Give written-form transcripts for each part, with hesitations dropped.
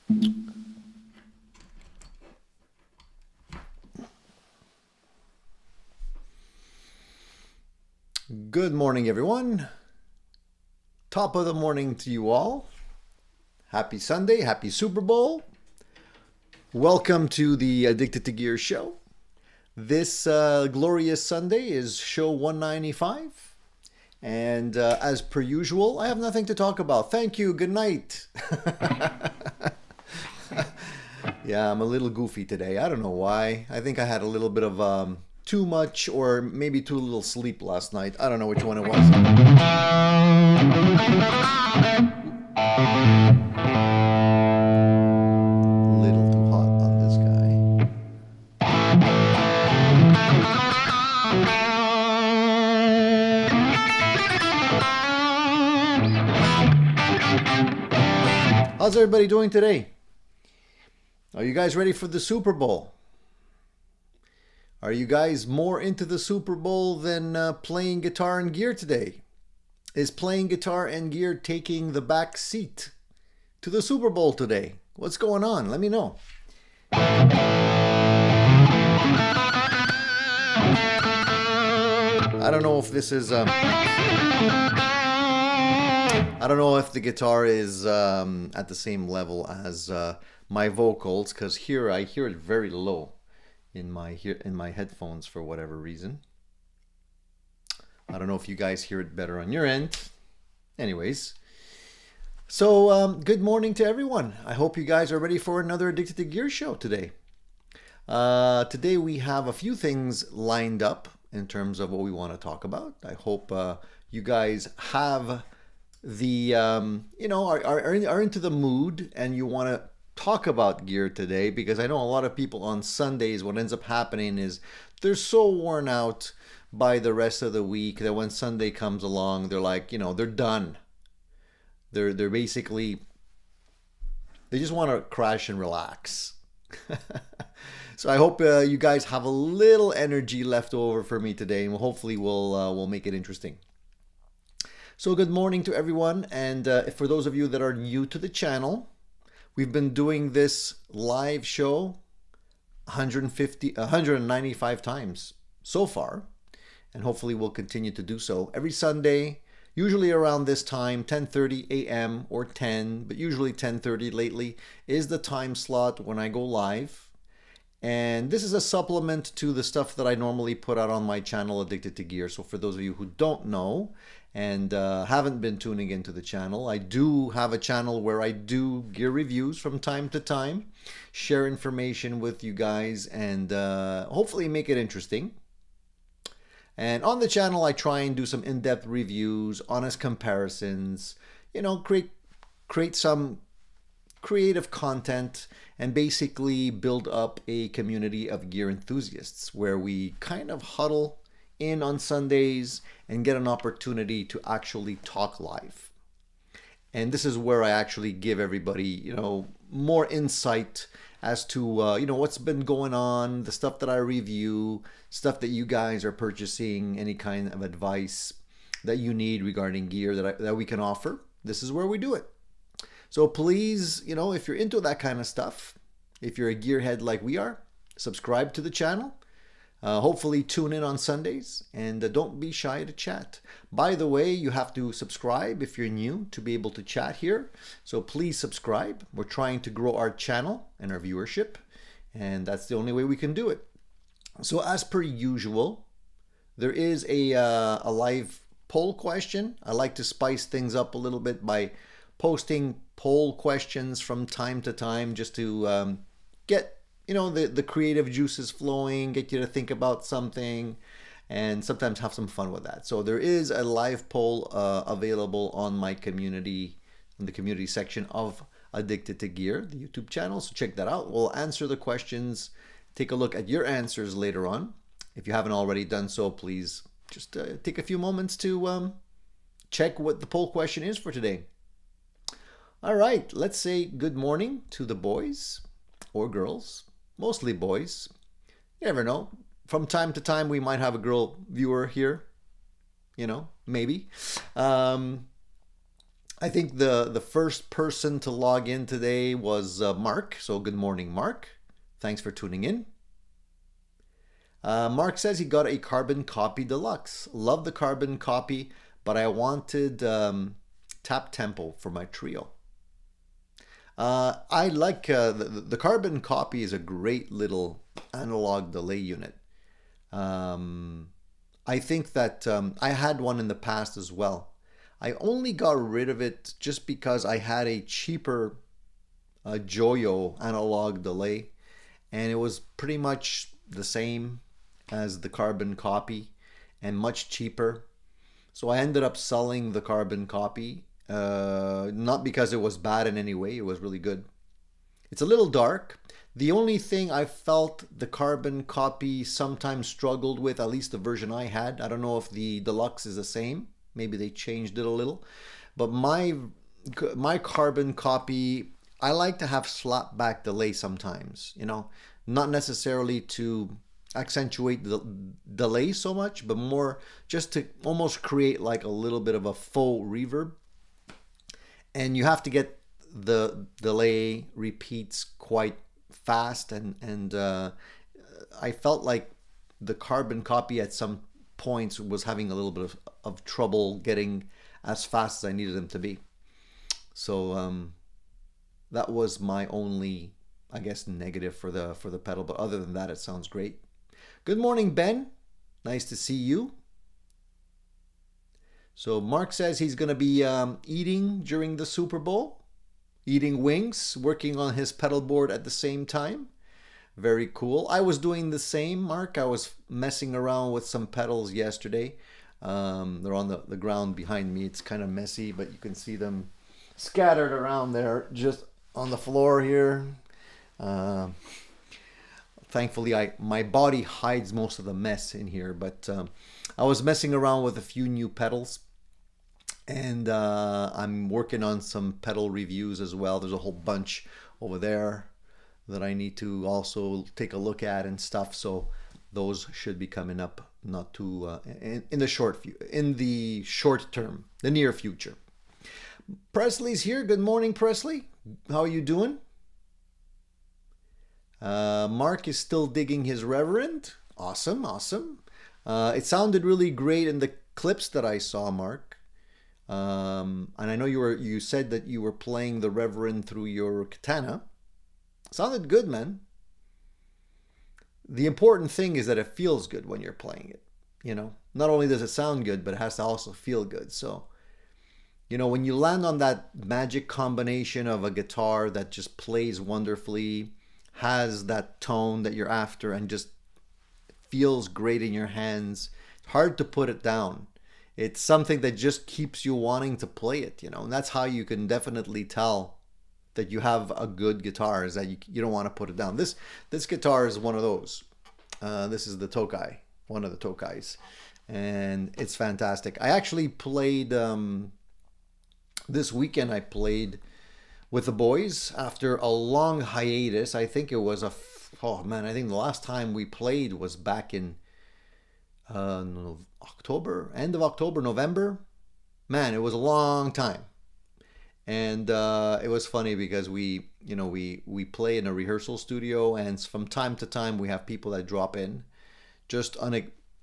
Good morning, everyone. Top of the morning to you all. Happy Sunday, happy Super Bowl. Welcome to the Addicted to Gear show. This glorious Sunday is show 195. And as per usual, I have nothing to talk about. Thank you. Good night. Yeah, I'm a little goofy today. I don't know why. I think I had a little bit of too much or maybe too little sleep last night. I don't know which one it was. Little too hot on this guy. How's everybody doing today? Are you guys ready for the Super Bowl? Are you guys more into the Super Bowl than playing guitar and gear today? Is playing guitar and gear taking the back seat to the Super Bowl today? What's going on? Let me know. I don't know if this is... I don't know if the guitar is at the same level as my vocals, because here I hear it very low in my headphones for whatever reason. I don't know if you guys hear it better on your end. Anyways, so good morning to everyone. I hope you guys are ready for another Addicted to Gear show today. Today we have a few things lined up in terms of what we want to talk about. I hope you guys have the are into the mood and you want to talk about gear today, because I know a lot of people on Sundays, what ends up happening is they're so worn out by the rest of the week that when Sunday comes along, they're like, they're done. They're basically, they just want to crash and relax. So I hope you guys have a little energy left over for me today, and hopefully we'll make it interesting. So good morning to everyone, and for those of you that are new to the channel, we've been doing this live show 195 times so far, and hopefully we'll continue to do so every Sunday, usually around this time, 10:30 a.m. or 10, but usually 10:30 lately is the time slot when I go live. And this is a supplement to the stuff that I normally put out on my channel, Addicted to Gear. So for those of you who don't know and haven't been tuning into the channel, I do have a channel where I do gear reviews from time to time, share information with you guys, and hopefully make it interesting. And on the channel, I try and do some in-depth reviews, honest comparisons, create some creative content, and basically build up a community of gear enthusiasts where we kind of huddle in on Sundays and get an opportunity to actually talk live. And this is where I actually give everybody, more insight as to, what's been going on, the stuff that I review, stuff that you guys are purchasing, any kind of advice that you need regarding gear that we can offer. This is where we do it. So please, if you're into that kind of stuff, if you're a gearhead like we are, subscribe to the channel. Hopefully tune in on Sundays, and don't be shy to chat. By the way, you have to subscribe if you're new to be able to chat here. So please subscribe. We're trying to grow our channel and our viewership, and that's the only way we can do it. So as per usual, there is a live poll question. I like to spice things up a little bit by posting poll questions from time to time, just to get the creative juices flowing, get you to think about something, and sometimes have some fun with that. So there is a live poll available on my community, in the community section of Addicted to Gear, the YouTube channel. So check that out. We'll answer the questions, take a look at your answers later on. If you haven't already done so, please just take a few moments to check what the poll question is for today. All right, let's say good morning to the boys or girls, mostly boys. You never know. From time to time, we might have a girl viewer here, maybe. I think the first person to log in today was Mark. So good morning, Mark. Thanks for tuning in. Mark says he got a carbon copy deluxe. Love the carbon copy, but I wanted tap tempo for my trio. I like the carbon copy is a great little analog delay unit. I think that I had one in the past as well. I only got rid of it just because I had a cheaper Joyo analog delay, and it was pretty much the same as the carbon copy and much cheaper. So I ended up selling the carbon copy, not because it was bad in any way, it was really good. It's a little dark. The only thing I felt the carbon copy sometimes struggled with, at least the version I had, I don't know if the deluxe is the same, maybe they changed it a little, but my carbon copy, I like to have slapback delay sometimes, you know, not necessarily to accentuate the delay so much, but more just to almost create like a little bit of a faux reverb. And you have to get the delay repeats quite fast, and I felt like the carbon copy at some points was having a little bit of trouble getting as fast as I needed them to be. So that was my only, I guess, negative for the pedal, but other than that, it sounds great. Good morning, Ben. Nice to see you. So Mark says he's going to be eating during the Super Bowl, eating wings, working on his pedal board at the same time. Very cool. I was doing the same, Mark. I was messing around with some pedals yesterday. They're on the ground behind me. It's kind of messy, but you can see them scattered around there, just on the floor here. Thankfully, my body hides most of the mess in here, but I was messing around with a few new pedals, and I'm working on some pedal reviews as well. There's a whole bunch over there that I need to also take a look at and stuff. So those should be coming up not too in the short term, the near future. Presley's here. Good morning, Presley. How are you doing? Mark is still digging his Reverend. Awesome, awesome. It sounded really great in the clips that I saw, Mark. And I know you said that you were playing the Reverend through your Katana. Sounded good, man. The important thing is that it feels good when you're playing it. You know, not only does it sound good, but it has to also feel good. So, you know, when you land on that magic combination of a guitar that just plays wonderfully, has that tone that you're after, and just feels great in your hands, hard to put it down. It's something that just keeps you wanting to play it, you know, and that's how you can definitely tell that you have a good guitar, is that you don't want to put it down. This guitar is one of those. This is the Tokai, one of the Tokais, and it's fantastic. I actually played this weekend. I played with the boys after a long hiatus. I think it was oh man, I think the last time we played was back in October, end of October, November. Man, it was a long time. And it was funny because we play in a rehearsal studio, and from time to time we have people that drop in, just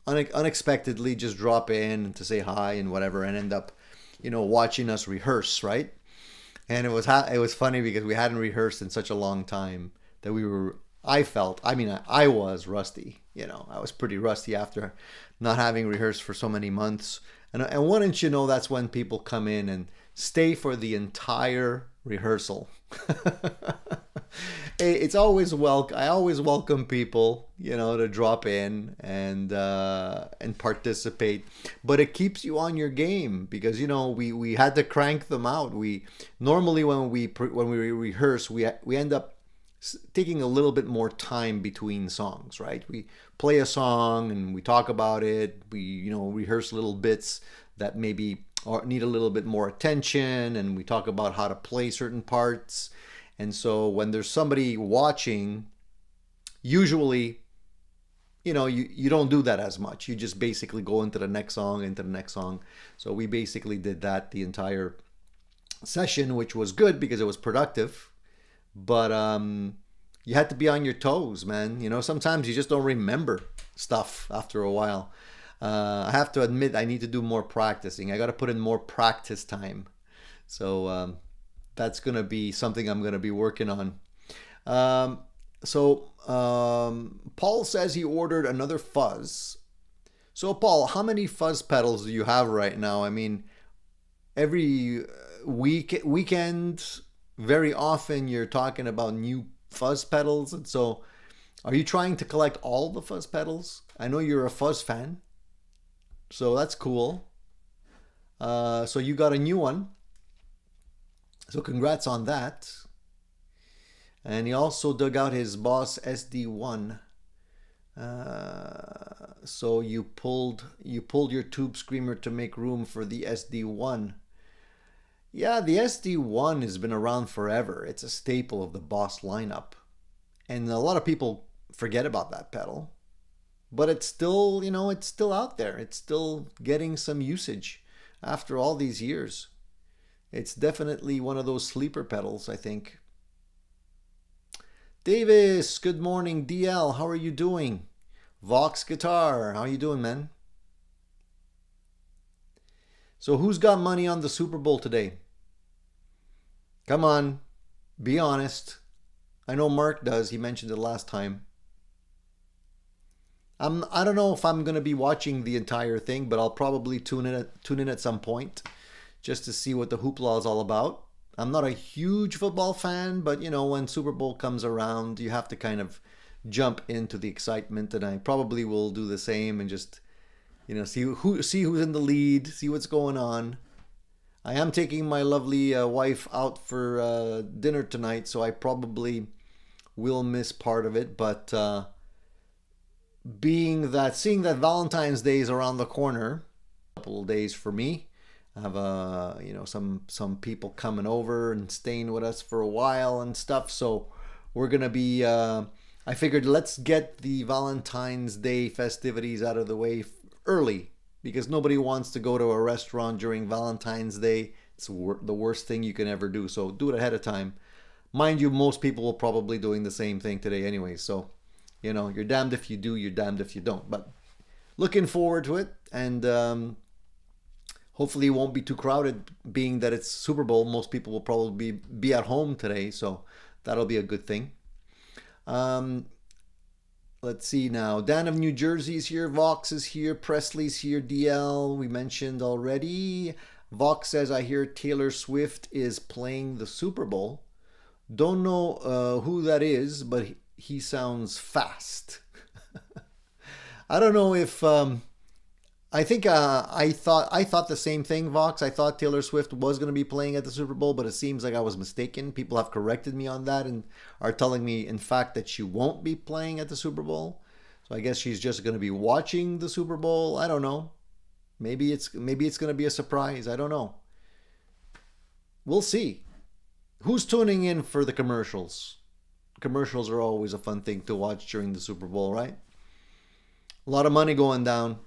unexpectedly just drop in to say hi and whatever, and end up, watching us rehearse, right? And it was funny because we hadn't rehearsed in such a long time that I was rusty. I was pretty rusty after not having rehearsed for so many months. And wouldn't you know, that's when people come in and stay for the entire rehearsal. It's always I always welcome people, to drop in and participate. But it keeps you on your game because we had to crank them out. We normally when we rehearse, we end up taking a little bit more time between songs, right? We play a song and we talk about it. We rehearse little bits that maybe need a little bit more attention, and we talk about how to play certain parts. And so when there's somebody watching, usually, you don't do that as much. You just basically go into the next song. So we basically did that the entire session, which was good because it was productive. But you had to be on your toes, man. You know, sometimes you just don't remember stuff after a while. I have to admit, I need to do more practicing. I got to put in more practice time. So that's going to be something I'm going to be working on. Paul says he ordered another fuzz. So Paul, how many fuzz pedals do you have right now? I mean, every weekend, very often you're talking about new fuzz pedals. And so are you trying to collect all the fuzz pedals? I know you're a fuzz fan. So that's cool. So you got a new one. So congrats on that. And he also dug out his Boss SD1. So you pulled your tube screamer to make room for the SD1. Yeah, the SD1 has been around forever. It's a staple of the Boss lineup. And a lot of people forget about that pedal. But it's still, you know, it's still out there. It's still getting some usage after all these years. It's definitely one of those sleeper pedals, I think. Davis, good morning. DL, how are you doing? Vox Guitar, how are you doing, man? So who's got money on the Super Bowl today? Come on, be honest. I know Mark does. He mentioned it last time. I don't know if I'm going to be watching the entire thing, but I'll probably tune in at some point just to see what the hoopla is all about. I'm not a huge football fan, but you know, when Super Bowl comes around, you have to kind of jump into the excitement, and I probably will do the same and just, you know, see who's in the lead, see what's going on. I am taking my lovely wife out for dinner tonight, so I probably will miss part of it, but seeing that Valentine's Day is around the corner, a couple of days for me. I have some people coming over and staying with us for a while and stuff. So we're gonna be. I figured let's get the Valentine's Day festivities out of the way early because nobody wants to go to a restaurant during Valentine's Day. It's the worst thing you can ever do. So do it ahead of time. Mind you, most people will probably doing the same thing today anyway. So you know, you're damned if you do, you're damned if you don't. But looking forward to it, and hopefully it won't be too crowded, being that it's Super Bowl. Most people will probably be at home today, so that'll be a good thing. Let's see now. Dan of New Jersey is here. Vox is here. Presley's here. DL, we mentioned already. Vox says, I hear Taylor Swift is playing the Super Bowl. Don't know who that is, but he sounds fast. I don't know if I think I thought the same thing, Vox. I thought Taylor Swift was going to be playing at the Super Bowl, but it seems like I was mistaken. People have corrected me on that and are telling me, in fact, that she won't be playing at the Super Bowl. So I guess she's just going to be watching the Super Bowl. I don't know. Maybe it's going to be a surprise. I don't know. We'll see. Who's tuning in for the commercials? Commercials are always a fun thing to watch during the Super Bowl, right? A lot of money going down.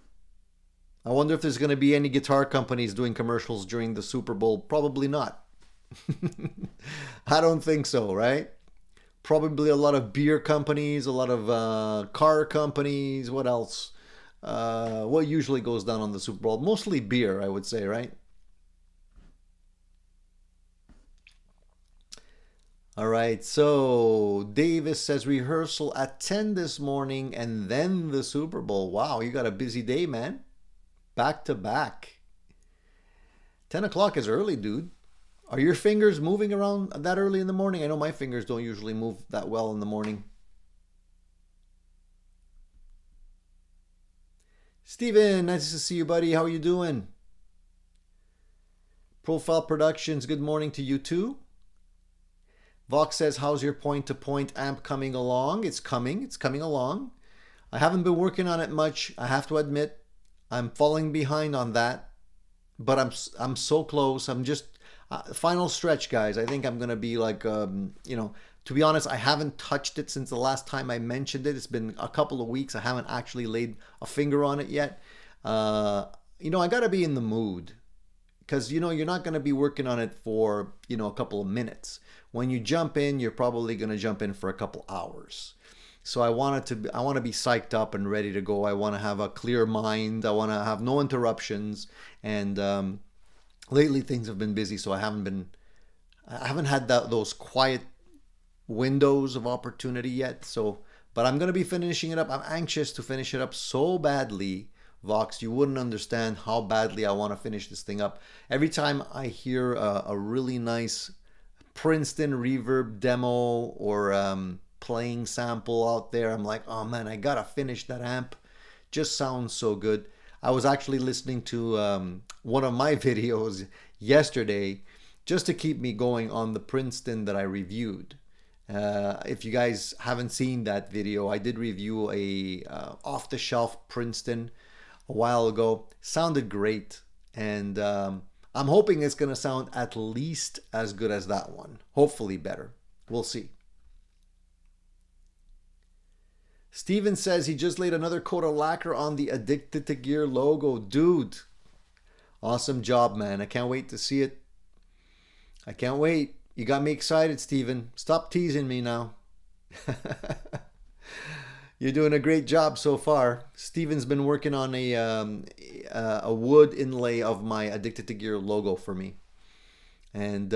I wonder if there's going to be any guitar companies doing commercials during the Super Bowl. Probably not. I don't think so, right? Probably a lot of beer companies, a lot of car companies. What else? What usually goes down on the Super Bowl? Mostly beer, I would say, right? All right, so Davis says rehearsal at 10 this morning and then the Super Bowl. Wow, you got a busy day, man. Back to back. 10 o'clock is early, dude. Are your fingers moving around that early in the morning? I know my fingers don't usually move that well in the morning. Steven, nice to see you, buddy. How are you doing? Profile Productions, good morning to you too. Vox says, how's your point-to-point amp coming along? It's coming along. I haven't been working on it much, I have to admit. I'm falling behind on that, but I'm so close. I'm just final stretch, guys. I think I'm gonna be like, to be honest, I haven't touched it since the last time I mentioned it. It's been a couple of weeks. I haven't actually laid a finger on it yet. I gotta be in the mood, because you know you're not going to be working on it for a couple of minutes. When you jump in, you're probably going to jump in for a couple hours. So I want to be psyched up and ready to go. I want to have a clear mind. I want to have no interruptions. And lately things have been busy, so I haven't had those quiet windows of opportunity yet. So, but I'm going to be finishing it up. I'm anxious to finish it up so badly, Vox. You wouldn't understand how badly I want to finish this thing up. Every time I hear a really nice Princeton reverb demo or playing sample out there, I'm like, oh man, I gotta finish that amp. Just sounds so good. I was actually listening to one of my videos yesterday just to keep me going on the Princeton that I reviewed. If you guys haven't seen that video, I did review a off-the-shelf Princeton a while ago. Sounded great, and I'm hoping it's going to sound at least as good as that one. Hopefully better. We'll see. Steven says he just laid another coat of lacquer on the Addicted to Gear logo. Dude, awesome job, man. I can't wait to see it. I can't wait. You got me excited, Steven. Stop teasing me now. You're doing a great job so far. Steven's been working on a wood inlay of my Addicted to Gear logo for me. And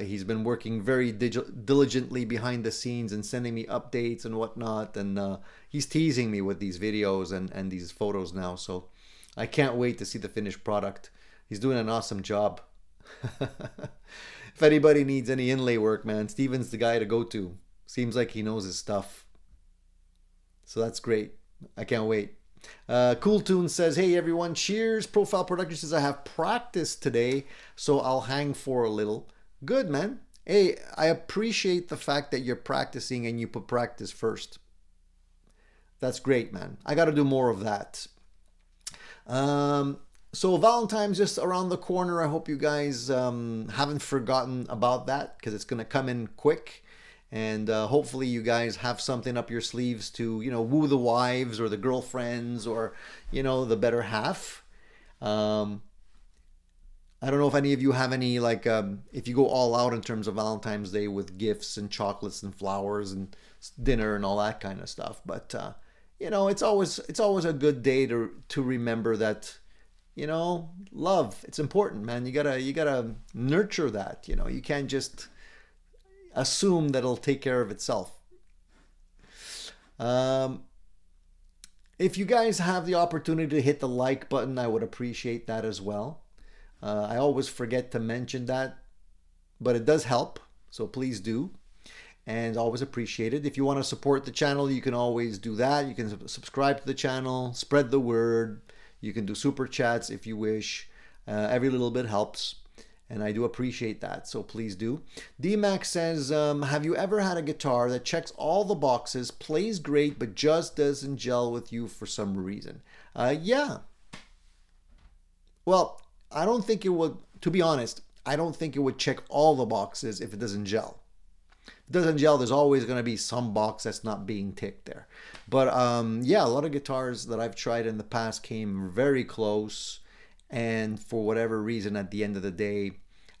he's been working very diligently behind the scenes and sending me updates and whatnot. And he's teasing me with these videos and these photos now. So I can't wait to see the finished product. He's doing an awesome job. If anybody needs any inlay work, man, Steven's the guy to go to. Seems like he knows his stuff. So that's great. I can't wait. Cool Tune says, hey everyone, cheers. Profile Production says, I have practice today, so I'll hang for a little. Good, man. Hey, I appreciate the fact that you're practicing and you put practice first. That's great, man. I got to do more of that. So Valentine's just around the corner. I hope you guys haven't forgotten about that, because it's going to come in quick. And hopefully you guys have something up your sleeves to, woo the wives or the girlfriends or, the better half. I don't know if any of you have any, if you go all out in terms of Valentine's Day with gifts and chocolates and flowers and dinner and all that kind of stuff. But, it's always a good day to remember that, love, it's important, man. You gotta nurture that. You can't just assume that it'll take care of itself. If you guys have the opportunity to hit the like button, I would appreciate that as well. I always forget to mention that, but it does help, so please do, and always appreciate it. If you want to support the channel, you can always do that. You can subscribe to the channel, spread the word. You can do super chats if you wish. Every little bit helps. And I do appreciate that, so please do. D-Max says, have you ever had a guitar that checks all the boxes, plays great, but just doesn't gel with you for some reason? Yeah. Well, I don't think it would, to be honest, I don't think it would check all the boxes if it doesn't gel. If it doesn't gel, there's always going to be some box that's not being ticked there. But yeah, a lot of guitars that I've tried in the past came very close. And for whatever reason, at the end of the day,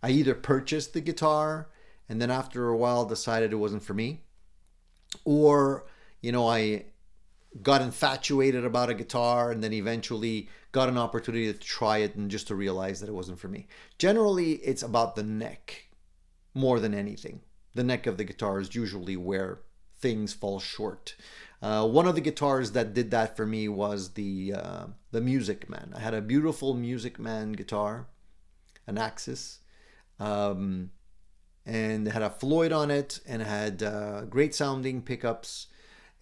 I either purchased the guitar and then after a while decided it wasn't for me, or, I got infatuated about a guitar and then eventually got an opportunity to try it and just to realize that it wasn't for me. Generally, it's about the neck more than anything. The neck of the guitar is usually where things fall short. One of the guitars that did that for me was the Music Man. I had a beautiful Music Man guitar, an Axis, and it had a Floyd on it, and it had great sounding pickups.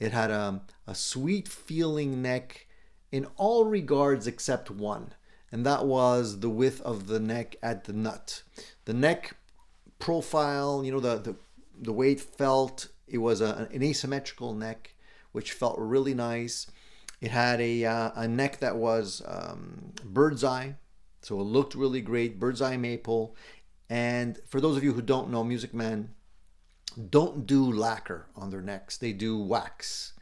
It had a sweet feeling neck in all regards except one, and that was the width of the neck at the nut. The neck profile, the way it felt, it was an asymmetrical neck, which felt really nice. It had a neck that was bird's eye, so it looked really great, bird's eye maple. And for those of you who don't know, Music Man don't do lacquer on their necks. They do wax.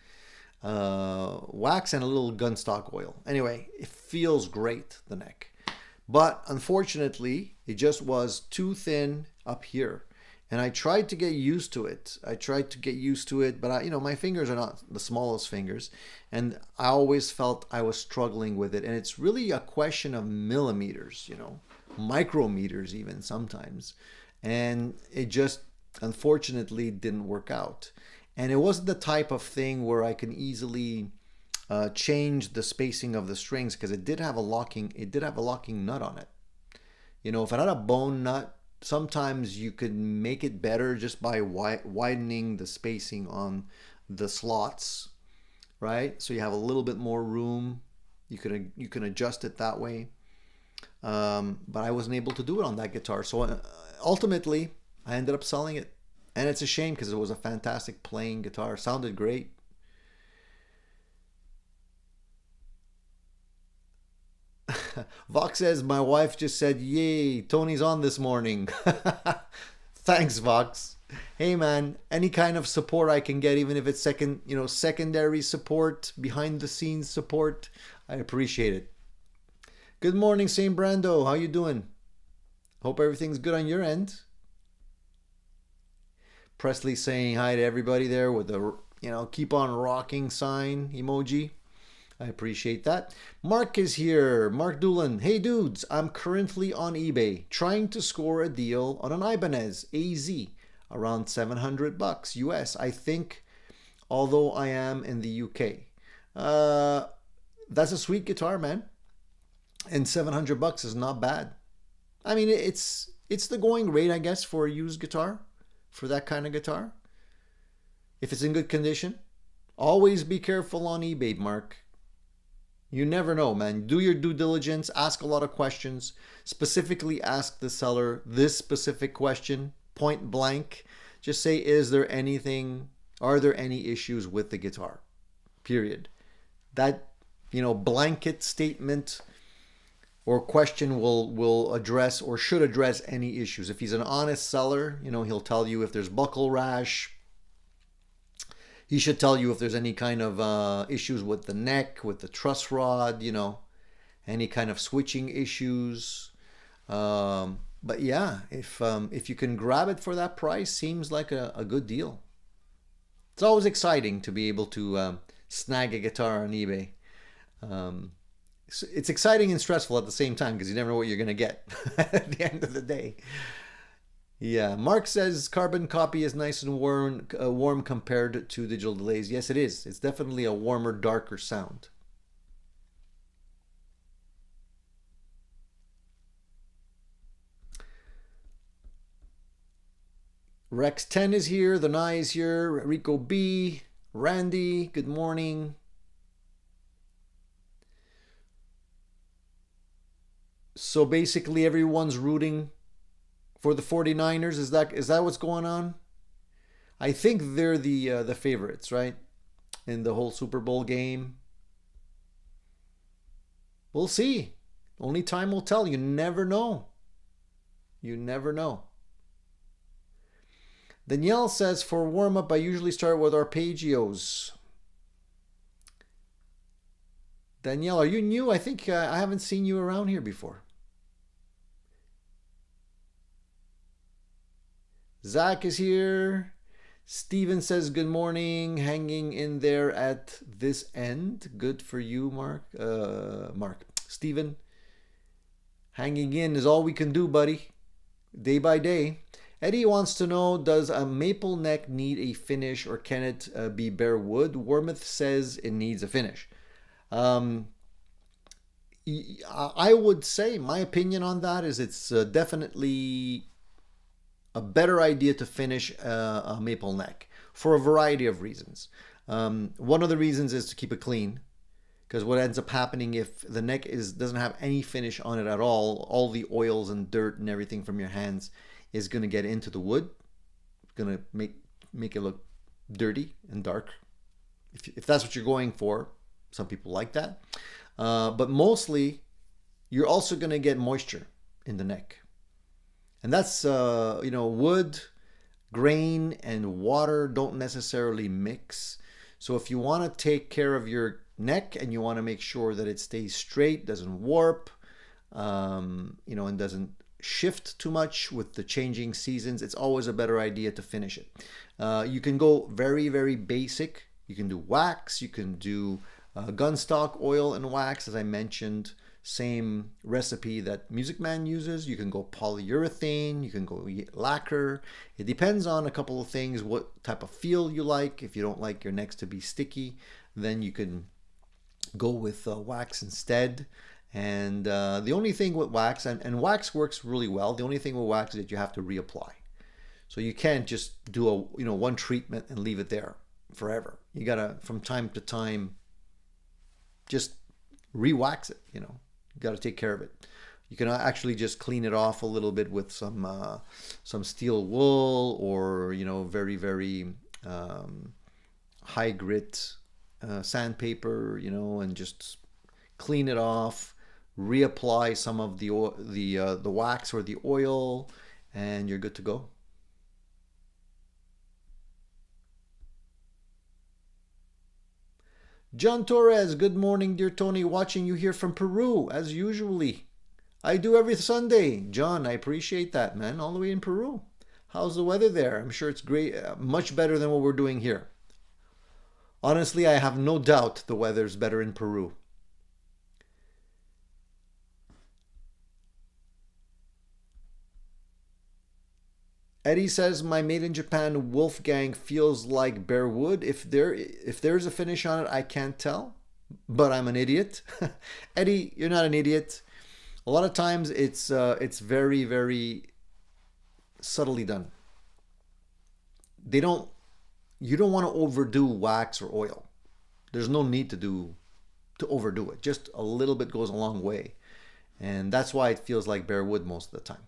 Wax and a little gunstock oil. Anyway, it feels great, the neck. But unfortunately, it just was too thin up here. And I tried to get used to it. But my fingers are not the smallest fingers. And I always felt I was struggling with it. And it's really a question of millimeters, micrometers even sometimes. And it just unfortunately didn't work out. And it wasn't the type of thing where I can easily change the spacing of the strings, because it did have a locking nut on it. If it had a bone nut, sometimes you could make it better just by widening the spacing on the slots, right? So you have a little bit more room. You can adjust it that way. But I wasn't able to do it on that guitar. So ultimately, I ended up selling it. And it's a shame, because it was a fantastic playing guitar. Sounded great. Vox says, my wife just said, yay, Tony's on this morning. Thanks, Vox. Hey, man, any kind of support I can get, even if it's secondary support, behind the scenes support, I appreciate it. Good morning, St. Brando. How you doing? Hope everything's good on your end. Presley saying hi to everybody there with the, keep on rocking sign emoji. I appreciate that. Mark is here. Mark Doolan. Hey dudes, I'm currently on eBay trying to score a deal on an Ibanez AZ around $700 US, I think, although I am in the UK. That's a sweet guitar, man. And $700 is not bad. I mean, it's the going rate, I guess, for a used guitar, for that kind of guitar. If it's in good condition. Always be careful on eBay, Mark. You never know, man. Do your due diligence. Ask a lot of questions. Specifically ask the seller this specific question, point blank. Just say, are there any issues with the guitar? Period. That, blanket statement or question will address or should address any issues. If he's an honest seller, he'll tell you if there's buckle rash. He should tell you if there's any kind of issues with the neck, with the truss rod, any kind of switching issues. But yeah, if you can grab it for that price, seems like a good deal. It's always exciting to be able to snag a guitar on eBay. It's exciting and stressful at the same time, because you never know what you're going to get at the end of the day. Yeah, Mark says carbon copy is nice and warm compared to digital delays. Yes, it is. It's definitely a warmer, darker sound. Rex 10 is here. The Nye is here. Rico B. Randy, good morning. So basically everyone's rooting for the 49ers. Is that what's going on? I think they're the favorites, right? In the whole Super Bowl game. We'll see. Only time will tell. You never know. You never know. Danielle says, for warm-up, I usually start with arpeggios. Danielle, are you new? I think I haven't seen you around here before. Zach is here. Steven says, good morning. Hanging in there at this end. Good for you, Mark. Steven, hanging in is all we can do, buddy. Day by day. Eddie wants to know, does a maple neck need a finish, or can it be bare wood? Wormuth says it needs a finish. I would say my opinion on that is it's definitely a better idea to finish a maple neck for a variety of reasons. One of the reasons is to keep it clean, because what ends up happening if the neck doesn't have any finish on it at all the oils and dirt and everything from your hands is going to get into the wood. It's going to make it look dirty and dark. If that's what you're going for, some people like that. But mostly, you're also going to get moisture in the neck. And that's, wood, grain, and water don't necessarily mix. So if you want to take care of your neck and you want to make sure that it stays straight, doesn't warp, you know, and doesn't shift too much with the changing seasons, it's always a better idea to finish it. You can go very, very basic. You can do wax, you can do gunstock oil and wax, as I mentioned, same recipe that Music Man uses. You can go polyurethane, you can go lacquer. It depends on a couple of things, what type of feel you like. If you don't like your necks to be sticky, then you can go with wax instead. And the only thing with wax, and wax works really well, the only thing with wax is that you have to reapply. So you can't just do a, you know, one treatment and leave it there forever. You gotta, from time to time, just re-wax it, you know. You gotta take care of it. You can actually just clean it off a little bit with some steel wool, or, you know, very, very high grit sandpaper, you know, and just clean it off, reapply some of the wax or the oil, and you're good to go. John Torres, good morning, dear Tony. Watching you here from Peru, as usually. I do every Sunday. John, I appreciate that, man. All the way in Peru. How's the weather there? I'm sure it's great. Much better than what we're doing here. Honestly, I have no doubt the weather's better in Peru. Eddie says, my made in Japan Wolfgang feels like bare wood. If there's a finish on it, I can't tell, but I'm an idiot. Eddie, you're not an idiot. A lot of times it's very, very subtly done. You don't want to overdo wax or oil. There's no need to overdo it. Just a little bit goes a long way. And that's why it feels like bare wood most of the time.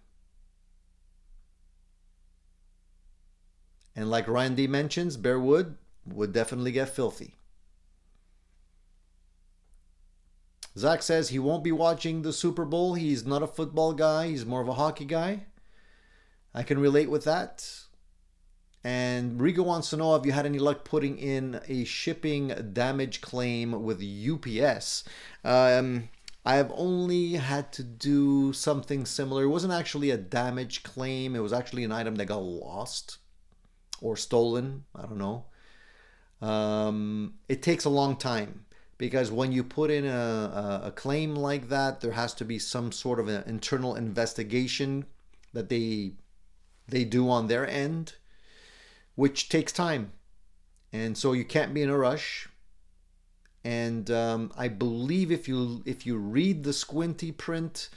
And like Randy mentions, bare wood would definitely get filthy. Zach says he won't be watching the Super Bowl. He's not a football guy. He's more of a hockey guy. I can relate with that. And Rigo wants to know, have you had any luck putting in a shipping damage claim with UPS? I have only had to do something similar. It wasn't actually a damage claim. It was actually an item that got lost or stolen. I don't know. It takes a long time, because when you put in a claim like that, there has to be some sort of an internal investigation that they do on their end, which takes time. And so you can't be in a rush. And I believe if you read the squinty print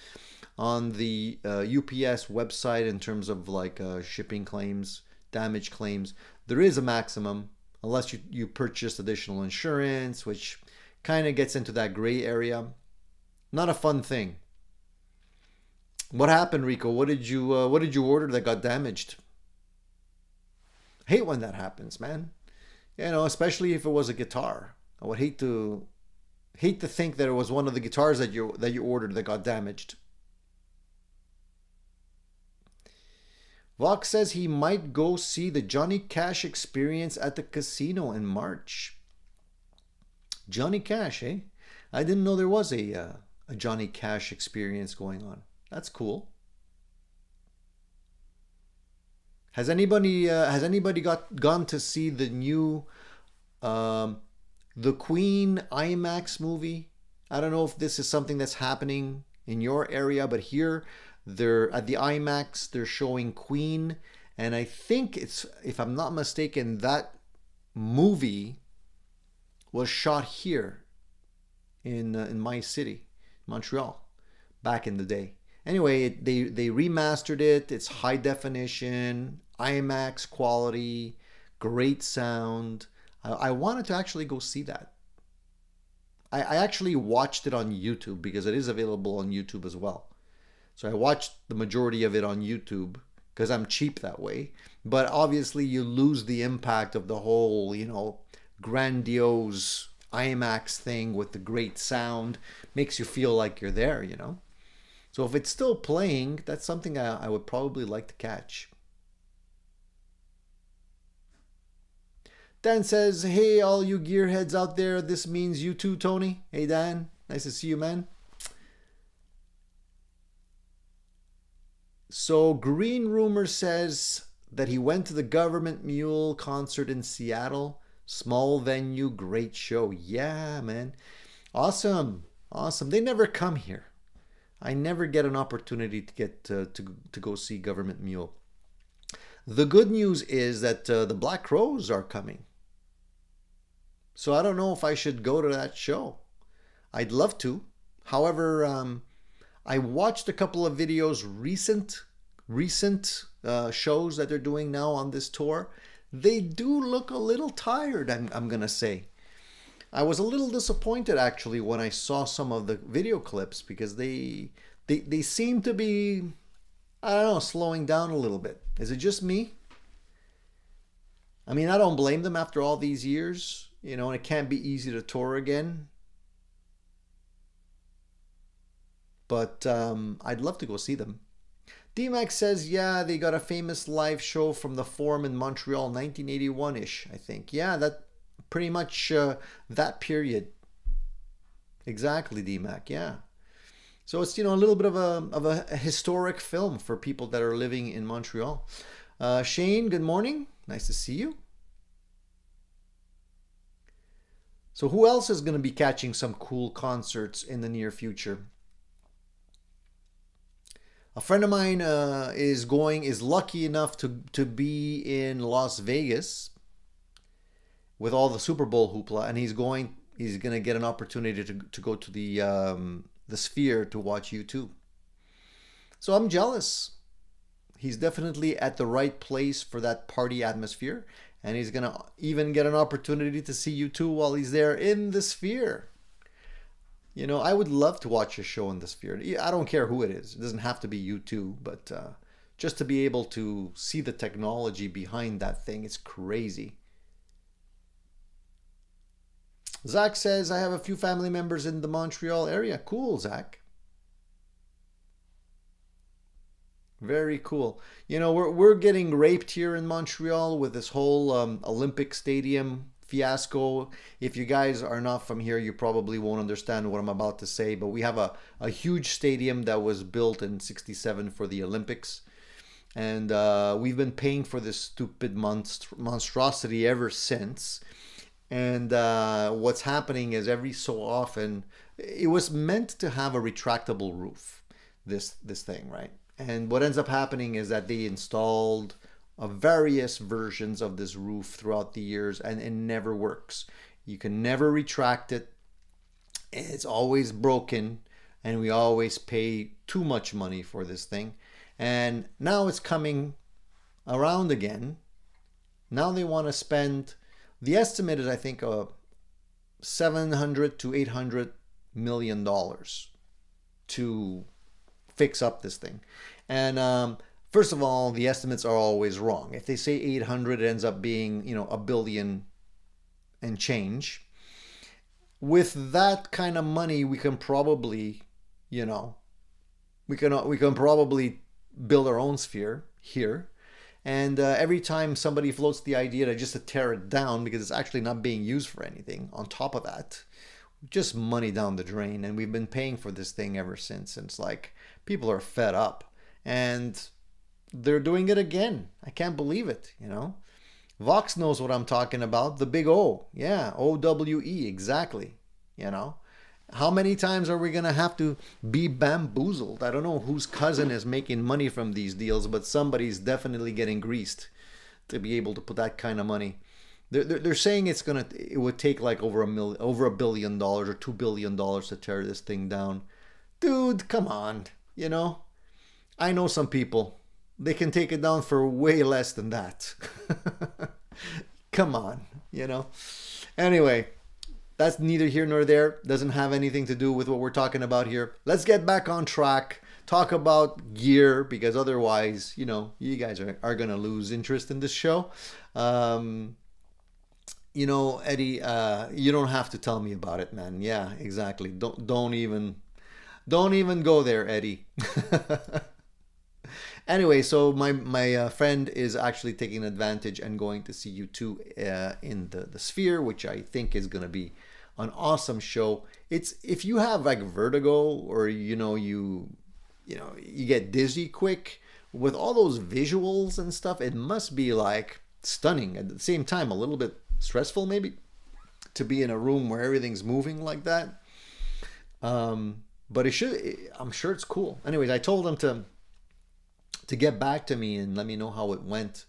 on the UPS website in terms of like shipping claims, damage claims, there is a maximum, unless you purchase additional insurance, which kind of gets into that gray area. Not a fun thing. What happened, Rico? What did you order that got damaged? I hate when that happens, man. You know, especially if it was a guitar. I would hate to think that it was one of the guitars that you ordered that got damaged. Vox says he might go see the Johnny Cash Experience at the casino in March. Johnny Cash, eh? I didn't know there was a Johnny Cash Experience going on. That's cool. Has anybody gone to see the new the Queen IMAX movie? I don't know if this is something that's happening in your area, but here they're at the IMAX, they're showing Queen, and I think it's, if I'm not mistaken, that movie was shot here in my city, Montreal, back in the day. Anyway, they remastered it. It's high definition, IMAX quality, great sound. I wanted to actually go see that. I actually watched it on YouTube, because it is available on YouTube as well. So I watched the majority of it on YouTube because I'm cheap that way. But obviously you lose the impact of the whole, you know, grandiose IMAX thing with the great sound. Makes you feel like you're there, you know. So if it's still playing, that's something I would probably like to catch. Dan says, hey, all you gearheads out there, this means you too, Tony. Hey, Dan. Nice to see you, man. So Green Rumor says that he went to the Government Mule concert in Seattle. Small venue, great show. Yeah, man. Awesome. Awesome. They never come here. I never get an opportunity to get to go see Government Mule. The good news is that the Black Crows are coming. So I don't know if I should go to that show. I'd love to. However, I watched a couple of videos, recent shows that they're doing now on this tour. They do look a little tired, I'm gonna say. I was a little disappointed actually when I saw some of the video clips because they seem to be, I don't know, slowing down a little bit. Is it just me? I mean, I don't blame them after all these years, and it can't be easy to tour again. But I'd love to go see them. DMAX says, yeah, they got a famous live show from the Forum in Montreal, 1981-ish, I think. Yeah, that pretty much that period. Exactly, DMAC, yeah. So it's, a little bit of a historic film for people that are living in Montreal. Shane, good morning. Nice to see you. So who else is going to be catching some cool concerts in the near future? A friend of mine is lucky enough to be in Las Vegas with all the Super Bowl hoopla, and he's going to get an opportunity to go to the Sphere to watch U2. So I'm jealous. He's definitely at the right place for that party atmosphere, and he's gonna even get an opportunity to see U2 while he's there in the Sphere. I would love to watch a show in the Sphere. I don't care who it is. It doesn't have to be U2, but just to be able to see the technology behind that thing, it's crazy. Zach says, I have a few family members in the Montreal area. Cool, Zach. Very cool. We're getting raped here in Montreal with this whole Olympic Stadium fiasco. If you guys are not from here, you probably won't understand what I'm about to say, but we have a huge stadium that was built in '67 for the Olympics. And we've been paying for this stupid monstrosity ever since. And what's happening is every so often, it was meant to have a retractable roof, this thing, right? And what ends up happening is that they installed various versions of this roof throughout the years, and it never works. You can never retract it. It's always broken, and we always pay too much money for this thing. And now it's coming around again. Now they want to spend, the estimate is, I think, $700 to $800 million to fix up this thing. And first of all, the estimates are always wrong. If they say 800, it ends up being, $1 billion and change. With that kind of money, we can probably, we can probably build our own sphere here. And every time somebody floats the idea to tear it down because it's actually not being used for anything, on top of that, just money down the drain. And we've been paying for this thing ever since. And it's like people are fed up. And they're doing it again. I can't believe it, Vox knows what I'm talking about. The big O. Yeah, OWE, exactly. How many times are we going to have to be bamboozled? I don't know whose cousin is making money from these deals, but somebody's definitely getting greased to be able to put that kind of money. They're saying it would take like over $1 billion or $2 billion to tear this thing down. Dude, come on, I know some people. They can take it down for way less than that. Come on, Anyway, that's neither here nor there. Doesn't have anything to do with what we're talking about here. Let's get back on track. Talk about gear, because otherwise, you guys are going to lose interest in this show. Eddie, you don't have to tell me about it, man. Yeah, exactly. Don't even go there, Eddie. Anyway, so my friend is actually taking advantage and going to see U2 in the Sphere, which I think is going to be an awesome show. It's, if you have like vertigo or you get dizzy quick with all those visuals and stuff, it must be like stunning. At the same time, a little bit stressful maybe to be in a room where everything's moving like that. But it should, I'm sure it's cool. Anyways, I told him to get back to me and let me know how it went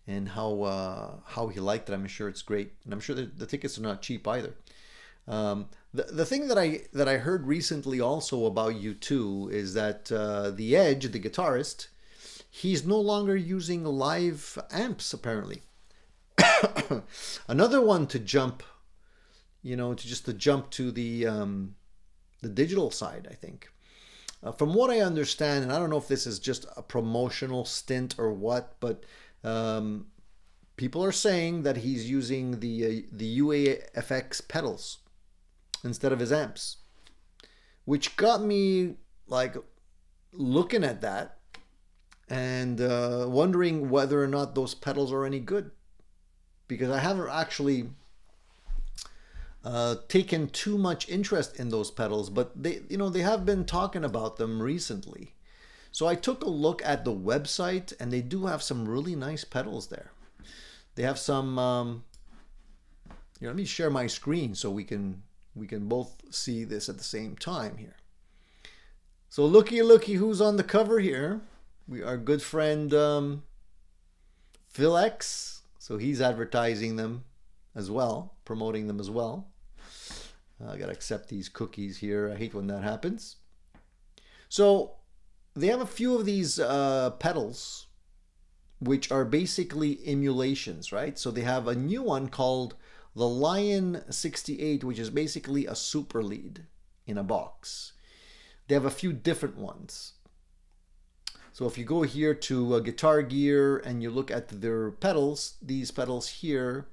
and how he liked it. I'm sure it's great, and I'm sure the tickets are not cheap either. The thing that I heard recently also about U2 is that the Edge, the guitarist, he's no longer using live amps apparently. Another one to jump, to jump to the digital side, I think. From what I understand, and I don't know if this is just a promotional stint or what, but people are saying that he's using the UAFX pedals instead of his amps, which got me like looking at that and wondering whether or not those pedals are any good, because I haven't actually taken too much interest in those pedals, but they have been talking about them recently. So I took a look at the website, and they do have some really nice pedals there. They have some. Let me share my screen so we can both see this at the same time here. So looky who's on the cover here. Our good friend Phil X. So he's advertising them as well, promoting them as well. I gotta accept these cookies here. I hate when that happens. So they have a few of these pedals, which are basically emulations, right? So they have a new one called the Lion 68, which is basically a super lead in a box. They have a few different ones. So if you go here to Guitar Gear and you look at their pedals, these pedals here,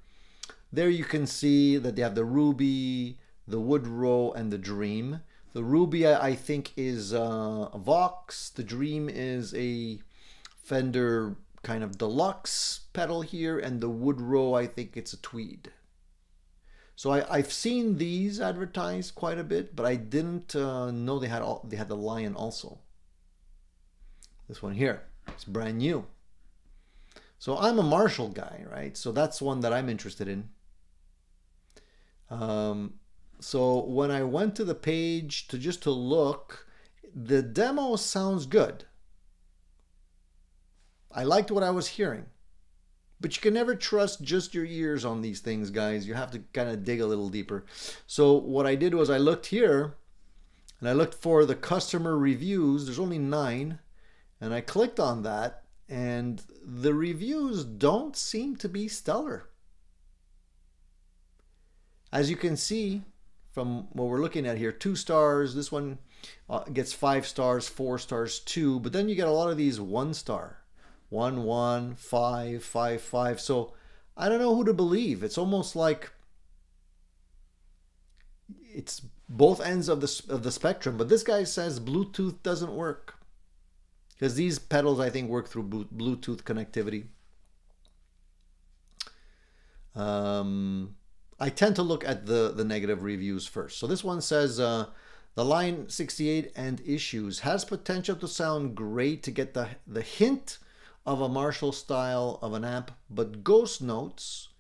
there you can see that they have the Ruby, the Woodrow, and the Dream. The Ruby, I think, is a Vox. The Dream is a Fender kind of deluxe pedal here, and the Woodrow, I think it's a Tweed. So I've seen these advertised quite a bit, but I didn't know they had the Lion also. This one here, it's brand new. So I'm a Marshall guy, right? So that's one that I'm interested in. So when I went to the page to look, the demo sounds good. I liked what I was hearing. But you can never trust just your ears on these things, guys. You have to kind of dig a little deeper. So what I did was I looked here, and I looked for the customer reviews. There's only 9. And I clicked on that, and the reviews don't seem to be stellar. As you can see from what we're looking at here, 2 stars. This one gets 5 stars, 4 stars, 2. But then you get a lot of these 1 star. 1, 1, 5, 5, 5. So I don't know who to believe. It's almost like it's both ends of the spectrum. But this guy says Bluetooth doesn't work, because these pedals, I think, work through Bluetooth connectivity. I tend to look at the negative reviews first. So this one says, the Lion 68 and issues has potential to sound great, to get the hint of a Marshall style of an amp, but ghost notes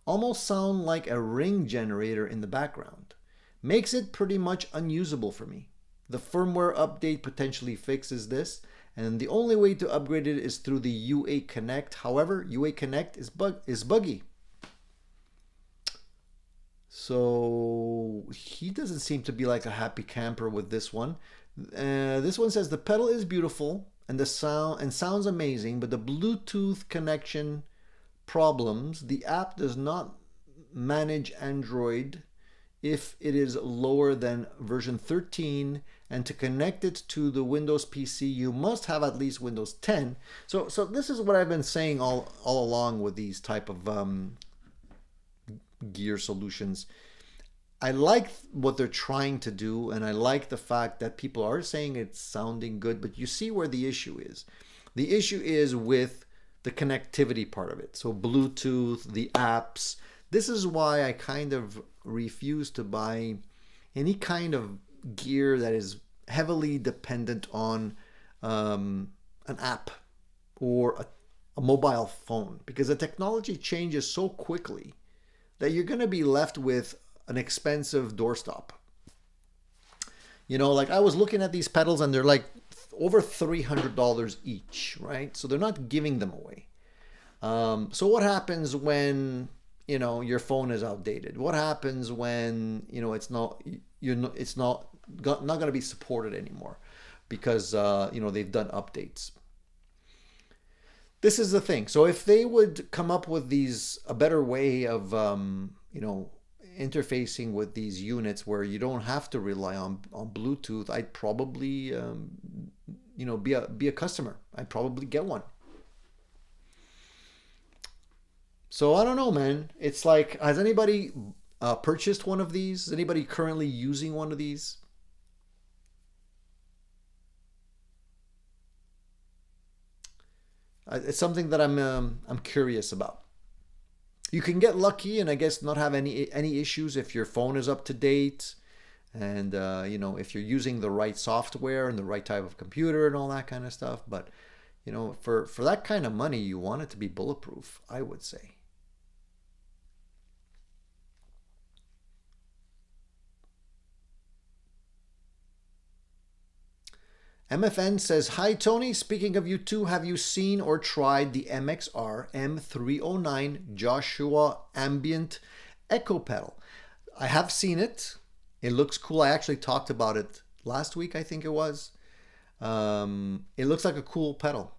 almost sound like a ring generator in the background. Makes it pretty much unusable for me. The firmware update potentially fixes this, and the only way to upgrade it is through the UA Connect. However, UA Connect is buggy. So he doesn't seem to be like a happy camper with this one. This one says the pedal is beautiful and the sounds amazing, but the Bluetooth connection problems. The app does not manage Android if it is lower than version 13, and to connect it to the Windows PC, you must have at least Windows 10. So this is what I've been saying all along with these type of gear solutions. I like what they're trying to do, and I like the fact that people are saying it's sounding good, but you see where the issue is. The issue is with the connectivity part of it. So Bluetooth, the apps. This is why I kind of refuse to buy any kind of gear that is heavily dependent on an app. or a mobile phone, because the technology changes so quickly that you're going to be left with an expensive doorstop. You know, like I was looking at these pedals and they're like over $300 each, right? So they're not giving them away. So what happens when, you know, your phone is outdated? What happens when, you know, it's not going to be supported anymore because, you know, they've done updates. This is the thing. So if they would come up with a better way of, you know, interfacing with these units where you don't have to rely on Bluetooth, I'd probably, you know, be a customer. I'd probably get one. So I don't know, man. It's like, has anybody purchased one of these? Is anybody currently using one of these? It's something that I'm curious about. You can get lucky and I guess not have any issues if your phone is up to date, and you know, if you're using the right software and the right type of computer and all that kind of stuff. But you know, for that kind of money, you want it to be bulletproof, I would say. MFN says, hi Tony, speaking of you two, have you seen or tried the MXR M309 Joshua Ambient Echo Pedal? I have seen it. It looks cool. I actually talked about it last week, I think it was. It looks like a cool pedal.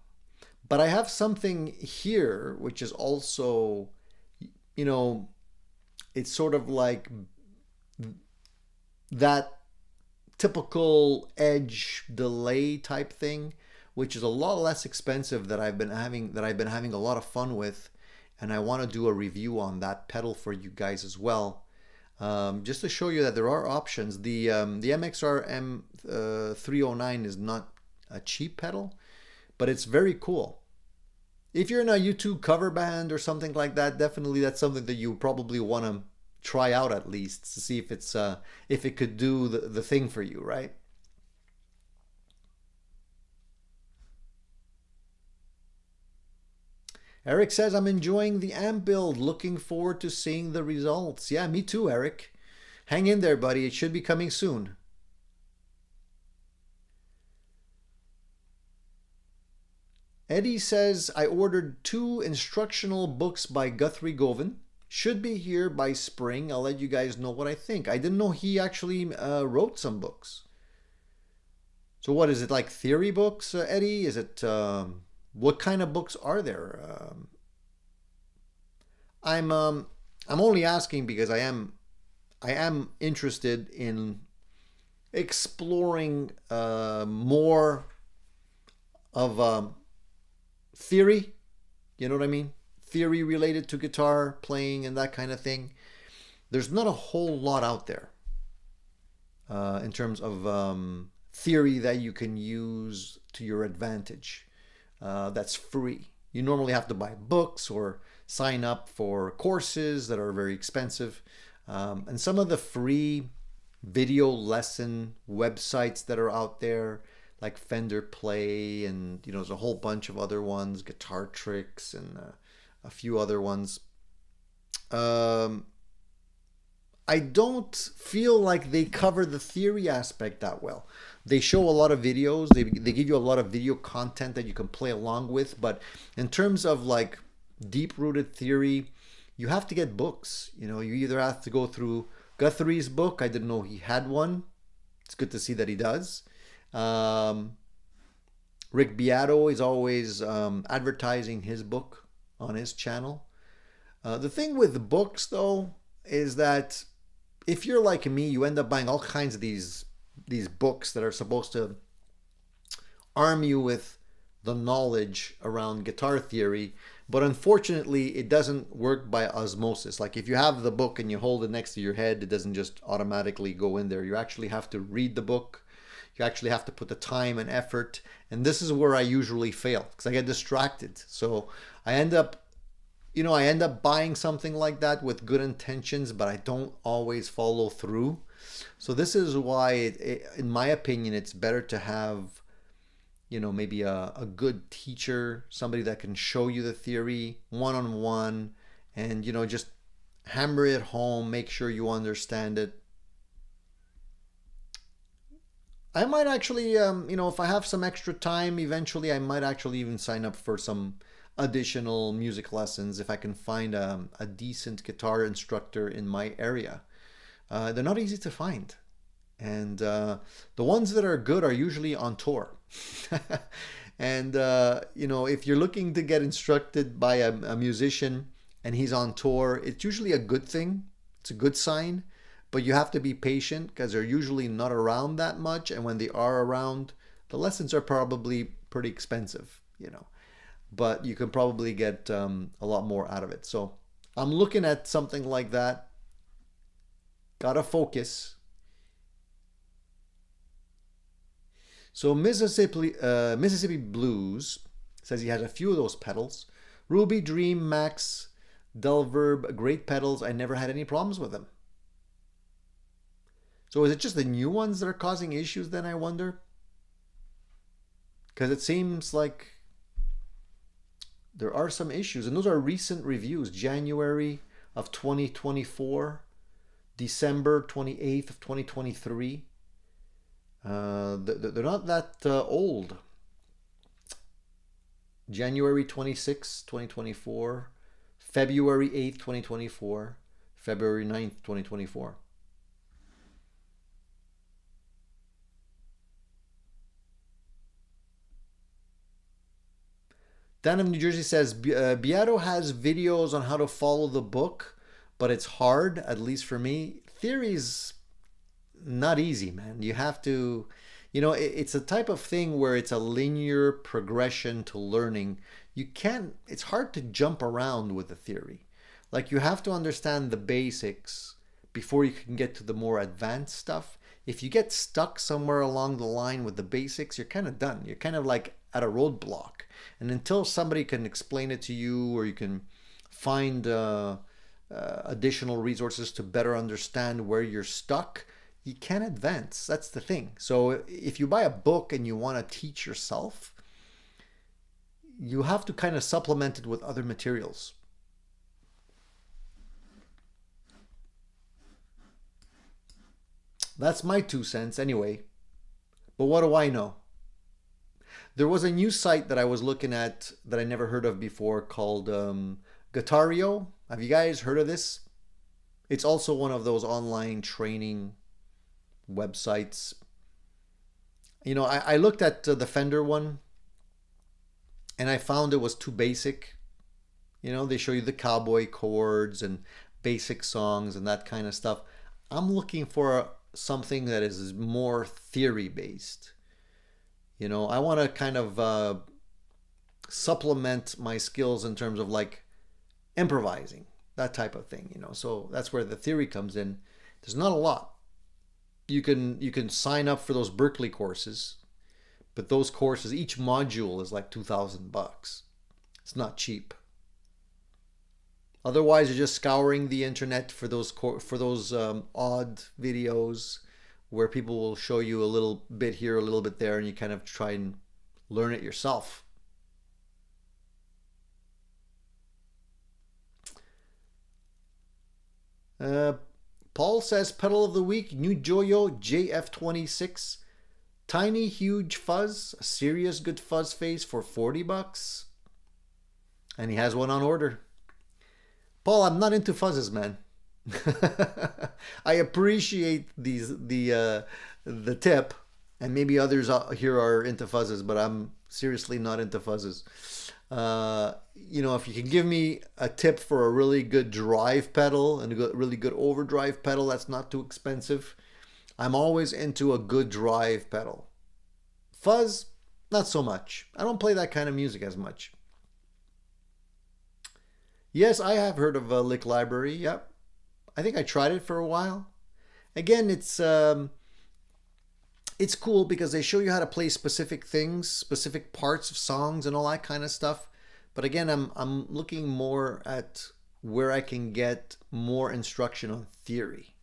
But I have something here which is also, you know, it's sort of like that typical edge delay type thing, which is a lot less expensive, that I've been having a lot of fun with, and I want to do a review on that pedal for you guys as well, just to show you that there are options. The MXR M309 is not a cheap pedal, but it's very cool. If you're in a YouTube cover band or something like that, definitely that's something that you probably want to try out at least to see if it's if it could do the thing for you, right? Eric says, I'm enjoying the amp build, looking forward to seeing the results. Yeah, me too, Eric. Hang in there, buddy. It should be coming soon. Eddie says, I ordered 2 instructional books by Guthrie Govan. Should be here by spring. I'll let you guys know what I think. I didn't know he actually wrote some books. So what is it, like theory books, Eddie? Is it what kind of books are there? I'm only asking because I am interested in exploring more of theory. You know what I mean? Theory related to guitar playing and that kind of thing. There's not a whole lot out there in terms of theory that you can use to your advantage. That's free. You normally have to buy books or sign up for courses that are very expensive. And some of the free video lesson websites that are out there, like Fender Play, and you know, there's a whole bunch of other ones, Guitar Tricks, and a few other ones. I don't feel like they cover the theory aspect that well. They show a lot of videos. They give you a lot of video content that you can play along with. But in terms of like deep-rooted theory, you have to get books. You know, you either have to go through Guthrie's book. I didn't know he had one. It's good to see that he does. Rick Beato is always advertising his book on his channel. The thing with the books, though, is that if you're like me, you end up buying all kinds of these books that are supposed to arm you with the knowledge around guitar theory, but unfortunately it doesn't work by osmosis. Like if you have the book and you hold it next to your head, it doesn't just automatically go in there. You actually have to read the book. You actually have to put the time and effort, and this is where I usually fail because I get distracted. So I end up buying something like that with good intentions, but I don't always follow through. So this is why, in my opinion, it's better to have, maybe a good teacher, somebody that can show you the theory one-on-one, and just hammer it home, make sure you understand it. I might actually, if I have some extra time, eventually I might actually even sign up for some additional music lessons if I can find a decent guitar instructor in my area. They're not easy to find. And the ones that are good are usually on tour. And, if you're looking to get instructed by a musician and he's on tour, it's usually a good thing. It's a good sign. But you have to be patient because they're usually not around that much. And when they are around, the lessons are probably pretty expensive, But you can probably get a lot more out of it. So I'm looking at something like that. Gotta focus. So Mississippi Blues says he has a few of those pedals. Ruby, Dream, Max, Delverb, great pedals. I never had any problems with them. So is it just the new ones that are causing issues then, I wonder? Because it seems like there are some issues. And those are recent reviews. January of 2024, December 28th of 2023. They're not that old. January 26th, 2024, February 8th, 2024, February 9th, 2024. Dan of New Jersey says, Beato has videos on how to follow the book, but it's hard, at least for me. Theory's not easy, man. You have to, it's a type of thing where it's a linear progression to learning. It's hard to jump around with the theory. Like, you have to understand the basics before you can get to the more advanced stuff. If you get stuck somewhere along the line with the basics, you're kind of done. You're kind of like at a roadblock. And until somebody can explain it to you, or you can find additional resources to better understand where you're stuck, you can't advance. That's the thing. So if you buy a book and you want to teach yourself, you have to kind of supplement it with other materials. That's my 2 cents anyway. But what do I know? There was a new site that I was looking at that I never heard of before called Guitario. Have you guys heard of this? It's also one of those online training websites. I looked at the Fender one and I found it was too basic. They show you the cowboy chords and basic songs and that kind of stuff. I'm looking for something that is more theory based. I want to kind of supplement my skills in terms of like improvising, that type of thing, So that's where the theory comes in. There's not a lot. You can sign up for those Berkeley courses, but those courses, each module is like $2,000. It's not cheap. Otherwise, you're just scouring the internet for those odd videos where people will show you a little bit here, a little bit there, and you kind of try and learn it yourself. Paul says, pedal of the week, new Joyo JF26. Tiny, huge fuzz, a serious good fuzz face for $40. And he has one on order. Paul, I'm not into fuzzes, man. I appreciate the tip, and maybe others here are into fuzzes, but I'm seriously not into fuzzes. If you can give me a tip for a really good drive pedal and a really good overdrive pedal that's not too expensive, I'm always into a good drive pedal. Fuzz, not so much. I don't play that kind of music as much. Yes, I have heard of Lick Library. Yep. I think I tried it for a while. Again, it's cool because they show you how to play specific things, specific parts of songs and all that kind of stuff. But again, I'm looking more at where I can get more instruction on theory.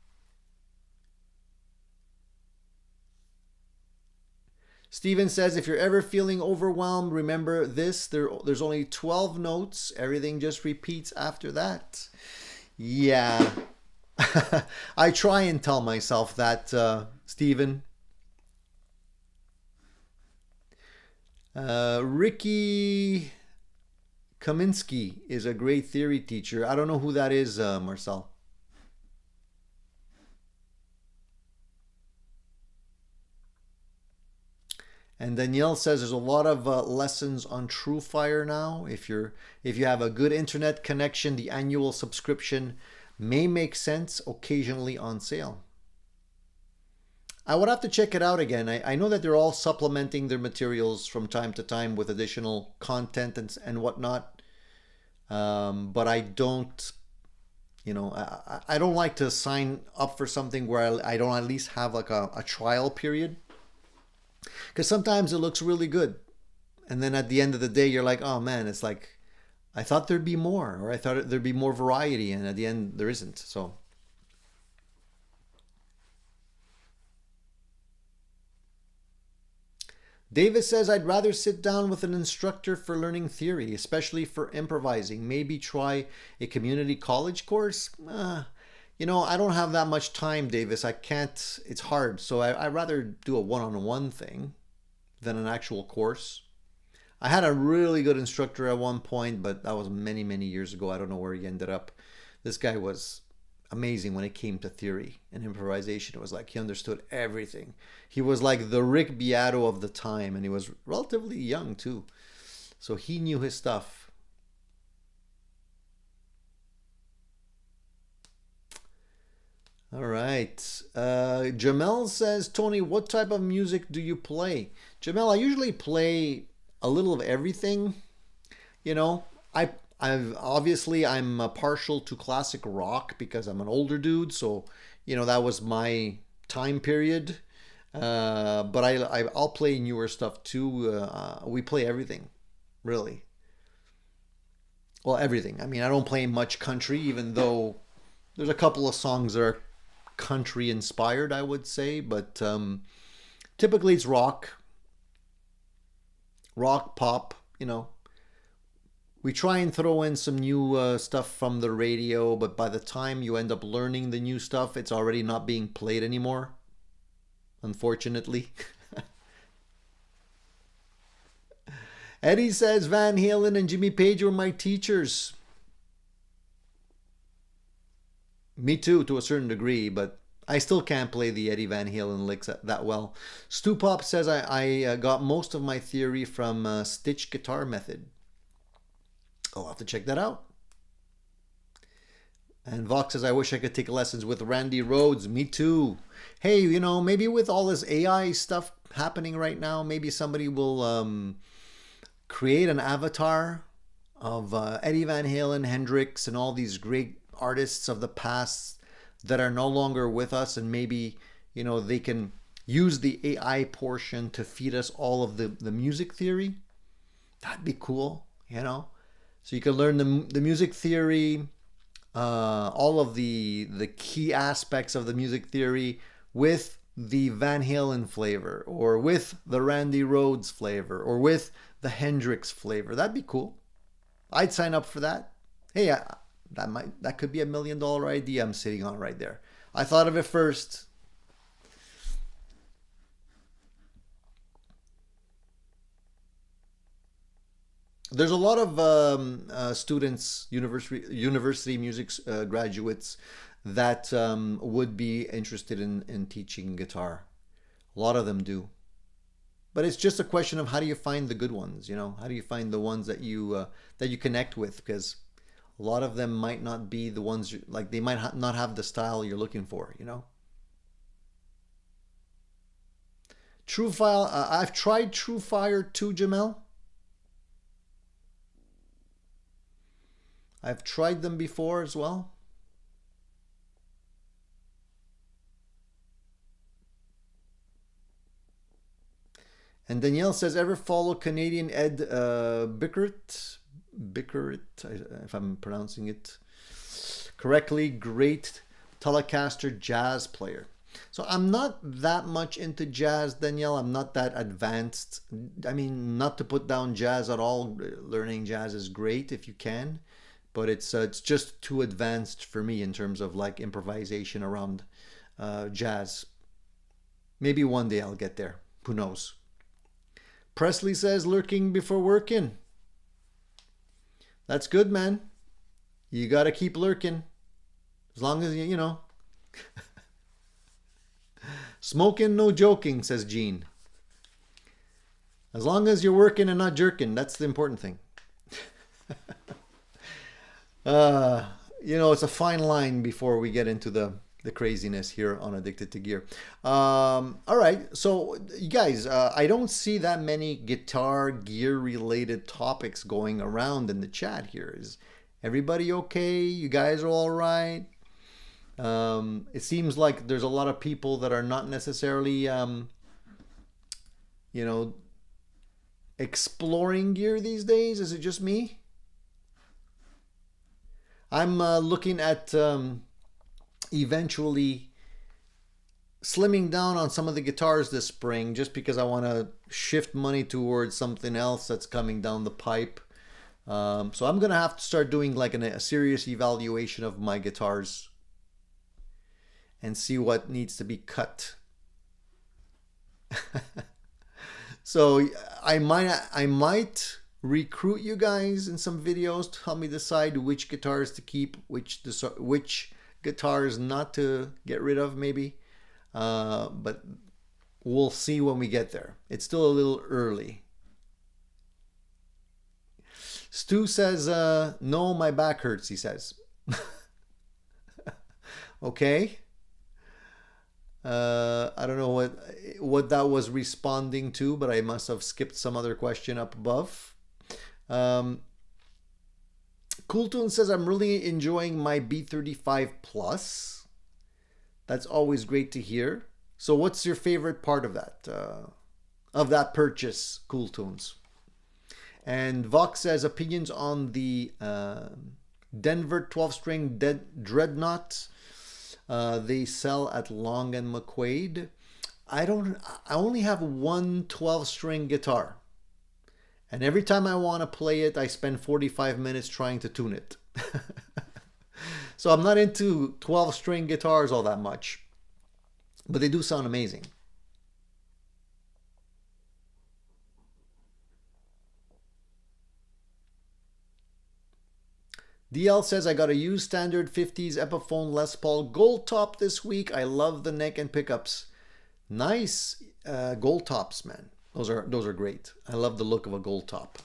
Steven says, if you're ever feeling overwhelmed, remember this. There's only 12 notes. Everything just repeats after that. Yeah. I try and tell myself that, Steven. Ricky Kaminsky is a great theory teacher. I don't know who that is, Marcel. And Danielle says there's a lot of lessons on TrueFire now. If you have a good internet connection, the annual subscription may make sense, occasionally on sale. I would have to check it out again. I know that they're all supplementing their materials from time to time with additional content and whatnot. But I don't, I don't like to sign up for something where I don't at least have like a trial period. Because sometimes it looks really good. And then at the end of the day, you're like, oh man, it's like, I thought there'd be more, or I thought there'd be more variety. And at the end, there isn't. So. Davis says, I'd rather sit down with an instructor for learning theory, especially for improvising. Maybe try a community college course. I don't have that much time, Davis. I can't, it's hard. So I'd rather do a one-on-one thing than an actual course. I had a really good instructor at one point, but that was many, many years ago. I don't know where he ended up. This guy was amazing when it came to theory and improvisation. It was like he understood everything. He was like the Rick Beato of the time, and he was relatively young too. So he knew his stuff. All right. Jamel says, Tony, what type of music do you play? Jamel, I usually play a little of everything. I'm partial to classic rock because I'm an older dude, so that was my time period. But I'll play newer stuff too. We play everything, really. Well, everything. I mean, I don't play much country, even though there's a couple of songs that are country inspired, I would say. But typically it's rock, pop. We try and throw in some new stuff from the radio, but by the time you end up learning the new stuff, it's already not being played anymore, unfortunately. Eddie says, Van Halen and Jimmy Page were my teachers. Me too, to a certain degree, but I still can't play the Eddie Van Halen licks that well. Stu Pop says, I got most of my theory from Stitch Guitar Method. I'll have to check that out. And Vox says, I wish I could take lessons with Randy Rhodes. Me too. Hey, maybe with all this AI stuff happening right now, maybe somebody will create an avatar of Eddie Van Halen, Hendrix, and all these great artists of the past that are no longer with us. And maybe, they can use the AI portion to feed us all of the music theory. That'd be cool, So you can learn the music theory, all of the key aspects of the music theory with the Van Halen flavor, or with the Randy Rhodes flavor, or with the Hendrix flavor. That'd be cool. I'd sign up for that. Hey, that could be $1 million idea I'm sitting on right there. I thought of it first. There's a lot of students, university music graduates that would be interested in teaching guitar. A lot of them do. But it's just a question of how do you find the good ones, How do you find the ones that you connect with? Because a lot of them might not be the ones, they might not have the style you're looking for, TrueFile, I've tried TrueFire too, Jamel. I've tried them before as well. And Danielle says, ever follow Canadian Ed Bickert, if I'm pronouncing it correctly, great Telecaster jazz player. So I'm not that much into jazz, Danielle. I'm not that advanced. I mean, not to put down jazz at all. Learning jazz is great if you can, but it's just too advanced for me in terms of like improvisation around jazz. Maybe one day I'll get there. Who knows? Presley says lurking before working. That's good, man. You got to keep lurking. As long as you know. Smoking, no joking, says Gene. As long as you're working and not jerking, that's the important thing. You know, it's a fine line before we get into the craziness here on Addicted to Gear. All right, so you guys, I don't see that many guitar gear related topics going around in the chat here. Is everybody okay? You guys are all right? It seems like there's a lot of people that are not necessarily, you know, exploring gear these days. Is it just me? I'm looking at eventually slimming down on some of the guitars this spring just because I want to shift money towards something else that's coming down the pipe. So I'm going to have to start doing like a serious evaluation of my guitars and see what needs to be cut. So I might recruit you guys in some videos to help me decide which guitars to keep, which guitars not to get rid of maybe. But we'll see when we get there. It's still a little early. Stu says, no, my back hurts, he says. Okay. I don't know what that was responding to, but I must have skipped some other question up above. Cool Tune says, I'm really enjoying my B35 Plus. That's always great to hear. So what's your favorite part of that purchase, Cool Tunes? And Vox says, opinions on the Denver 12-string Dreadnought. They sell at Long and McQuaid. I only have one 12-string guitar. And every time I want to play it, I spend 45 minutes trying to tune it. So I'm not into 12-string guitars all that much. But they do sound amazing. DL says, I got a used standard 50s Epiphone Les Paul gold top this week. I love the neck and pickups. Nice gold tops, man. Those are great. I love the look of a gold top.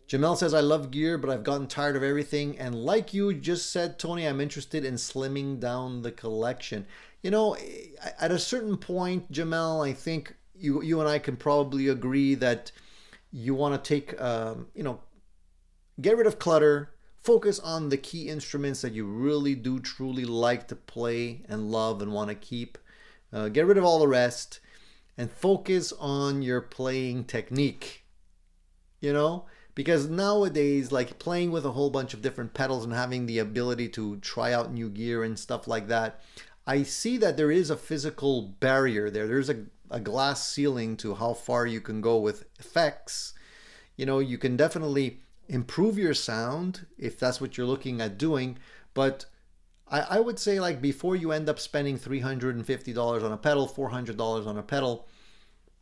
Jamel says, I love gear, but I've gotten tired of everything. And like you just said, Tony, I'm interested in slimming down the collection. You know, at a certain point, Jamel, I think you and I can probably agree that you want to take, you know, get rid of clutter, focus on the key instruments that you really do truly like to play and love and want to keep. Get rid of all the rest and focus on your playing technique, you know? Because nowadays, like playing with a whole bunch of different pedals and having the ability to try out new gear and stuff like that, I see that there is a physical barrier there. There's a glass ceiling to how far you can go with effects. You know, you can definitely improve your sound if that's what you're looking at doing, but I would say, like, before you end up spending $350 on a pedal, $400 on a pedal,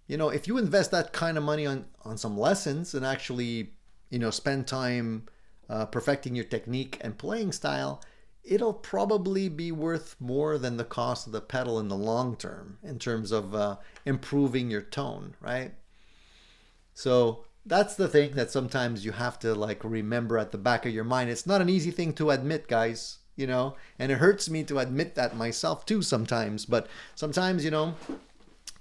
you know, if you invest that kind of money on some lessons and actually, you know, spend time perfecting your technique and playing style, it'll probably be worth more than the cost of the pedal in the long term in terms of improving your tone, right? So that's the thing that sometimes you have to like remember at the back of your mind. It's not an easy thing to admit, guys, you know, and it hurts me to admit that myself too sometimes. But sometimes, you know,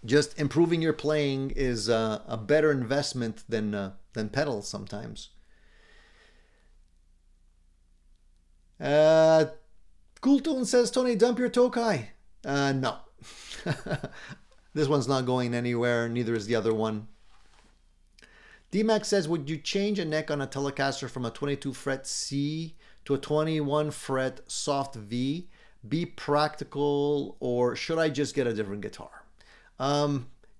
just improving your playing is a better investment than pedals sometimes. Cool Tune says, Tony, dump your Tokai. No. This one's not going anywhere. Neither is the other one. DMAX says, would you change a neck on a Telecaster from a 22 fret C to a 21 fret soft V, be practical, or should I just get a different guitar?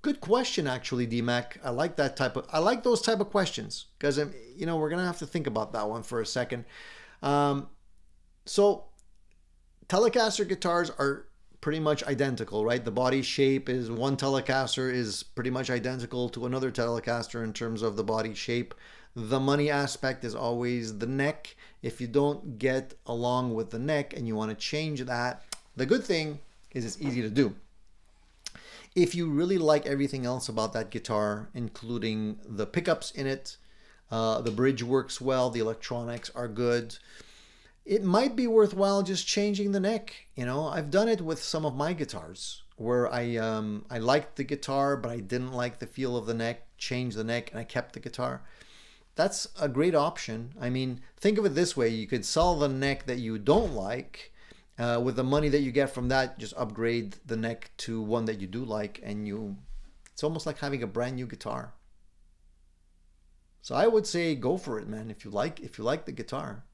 Good question, actually, DMAC. I like those type of questions, because we're gonna have to think about that one for a second. So Telecaster guitars are pretty much identical, right? The body shape is, one Telecaster is pretty much identical to another Telecaster in terms of the body shape. The money aspect is always the neck. If you don't get along with the neck and you want to change that, the good thing is it's easy to do. If you really like everything else about that guitar, including the pickups in it, the bridge works well, the electronics are good, it might be worthwhile just changing the neck. I've done it with some of my guitars where I liked the guitar, but I didn't like the feel of the neck, changed the neck, and I kept the guitar. That's a great option. I mean, think of it this way. You could sell the neck that you don't like. With the money that you get from that, just upgrade the neck to one that you do like, and it's almost like having a brand new guitar. So I would say go for it, man, if you like the guitar.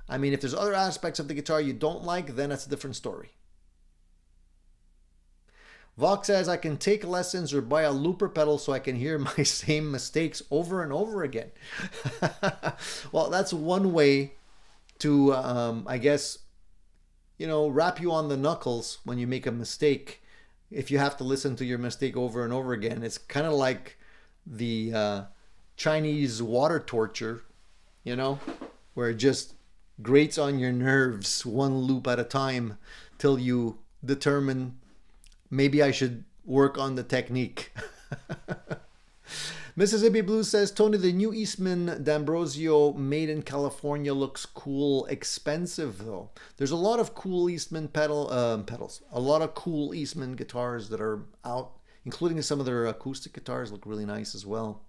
I mean, if there's other aspects of the guitar you don't like, then that's a different story. Vox says, I can take lessons or buy a looper pedal so I can hear my same mistakes over and over again. Well, that's one way to, I guess, wrap you on the knuckles when you make a mistake. If you have to listen to your mistake over and over again, it's kind of like the Chinese water torture, where it just grates on your nerves one loop at a time till you determine, maybe I should work on the technique. Mississippi Blues says, Tony, the new Eastman D'Ambrosio made in California looks cool, expensive though. There's a lot of cool Eastman pedals, a lot of cool Eastman guitars that are out, including some of their acoustic guitars look really nice as well.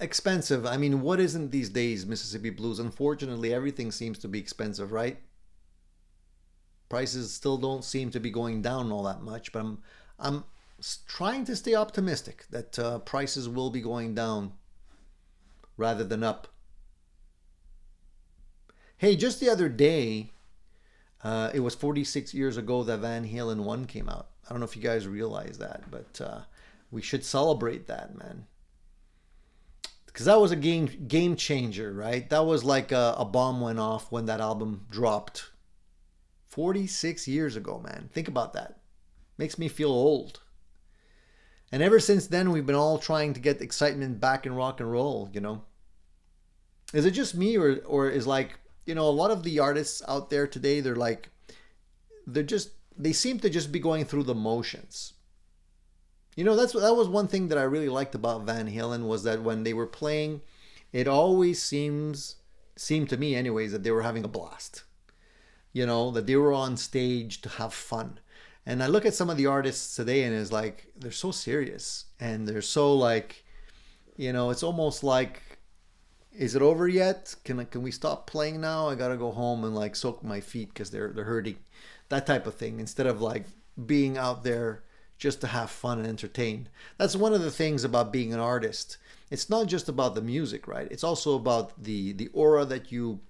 Expensive. I mean, what isn't these days, Mississippi Blues? Unfortunately, everything seems to be expensive, right? Prices still don't seem to be going down all that much, but I'm trying to stay optimistic that prices will be going down rather than up. Hey, just the other day, it was 46 years ago that Van Halen 1 came out. I don't know if you guys realize that, but we should celebrate that, man. Because that was a game changer, right? That was like a bomb went off when that album dropped. 46 years ago, man. Think about that. Makes me feel old. And ever since then, we've been all trying to get excitement back in rock and roll, Is it just me, or is like, a lot of the artists out there today, they seem to just be going through the motions. That was one thing that I really liked about Van Halen, was that when they were playing, it always seemed to me anyways, that they were having a blast. That they were on stage to have fun. And I look at some of the artists today and it's like, they're so serious and they're so like, it's almost like, is it over yet? Can we stop playing now? I gotta go home and like soak my feet because they're hurting. That type of thing, instead of like being out there just to have fun and entertain. That's one of the things about being an artist. It's not just about the music, right? It's also about the aura that you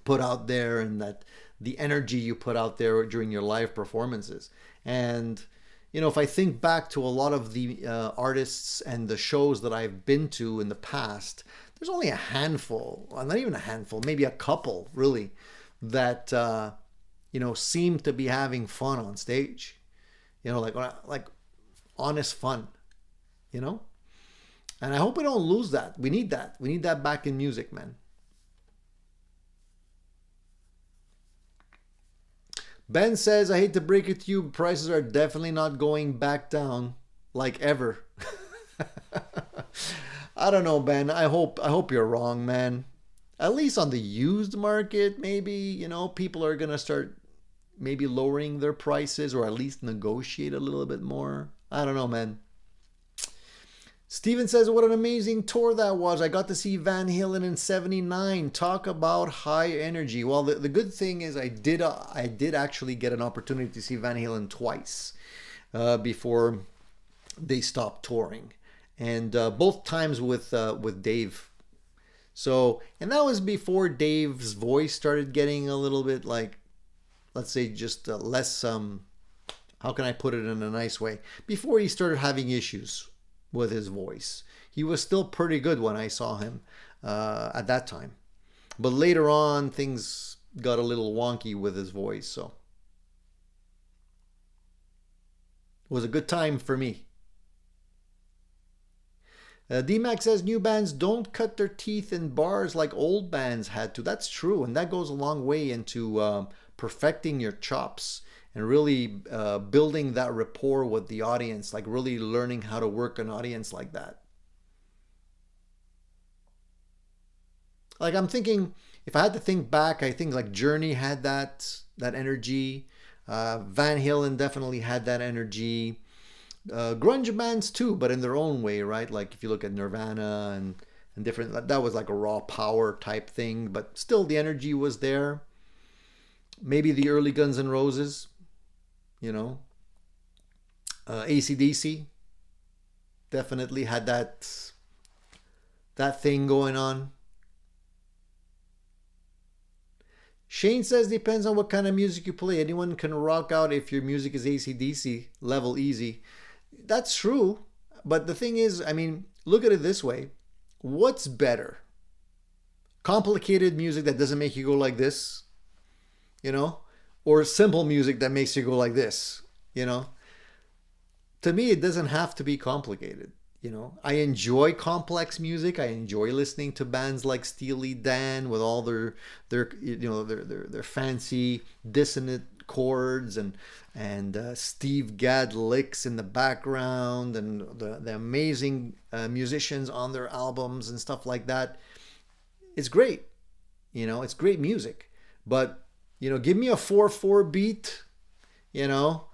put out there, and that the energy you put out there during your live performances. And if I think back to a lot of the artists and the shows that I've been to in the past, there's only a handful, well, not even a handful, maybe a couple really, that seem to be having fun on stage. Like honest fun, And I hope we don't lose that. We need that. We need that back in music, man. Ben says, I hate to break it to you, prices are definitely not going back down like ever. I don't know, Ben. I hope you're wrong, man. At least on the used market, maybe, people are going to start maybe lowering their prices, or at least negotiate a little bit more. I don't know, man. Steven says, what an amazing tour that was. I got to see Van Halen in 79. Talk about high energy. Well, the good thing is I did actually get an opportunity to see Van Halen twice before they stopped touring. And both times with Dave. So, and that was before Dave's voice started getting a little bit like, let's say, just less, how can I put it in a nice way? Before he started having issues with his voice. He was still pretty good when I saw him at that time. But later on, things got a little wonky with his voice, so it was a good time for me. DMAC says new bands don't cut their teeth in bars like old bands had to. That's true, and that goes a long way into perfecting your chops and really building that rapport with the audience, like really learning how to work an audience like that. Like I'm thinking, if I had to think back, I think like Journey had that energy. Van Halen definitely had that energy. Grunge bands too, but in their own way, right? Like if you look at Nirvana and different, that was like a raw power type thing, but still the energy was there. Maybe the early Guns N' Roses, you know. AC/DC definitely had that thing going on. Shane says depends on what kind of music you play. Anyone can rock out if your music is AC/DC level easy. That's true. But the thing is, I mean, look at it this way. What's better? Complicated music that doesn't make you go like this, you know? Or simple music that makes you go like this, you know? To me, it doesn't have to be complicated. You know, I enjoy complex music. I enjoy listening to bands like Steely Dan with all their fancy dissonant chords and Steve Gadd licks in the background and the amazing musicians on their albums and stuff like that. It's great. You know, it's great music. But, you know, give me a 4/4 beat, you know,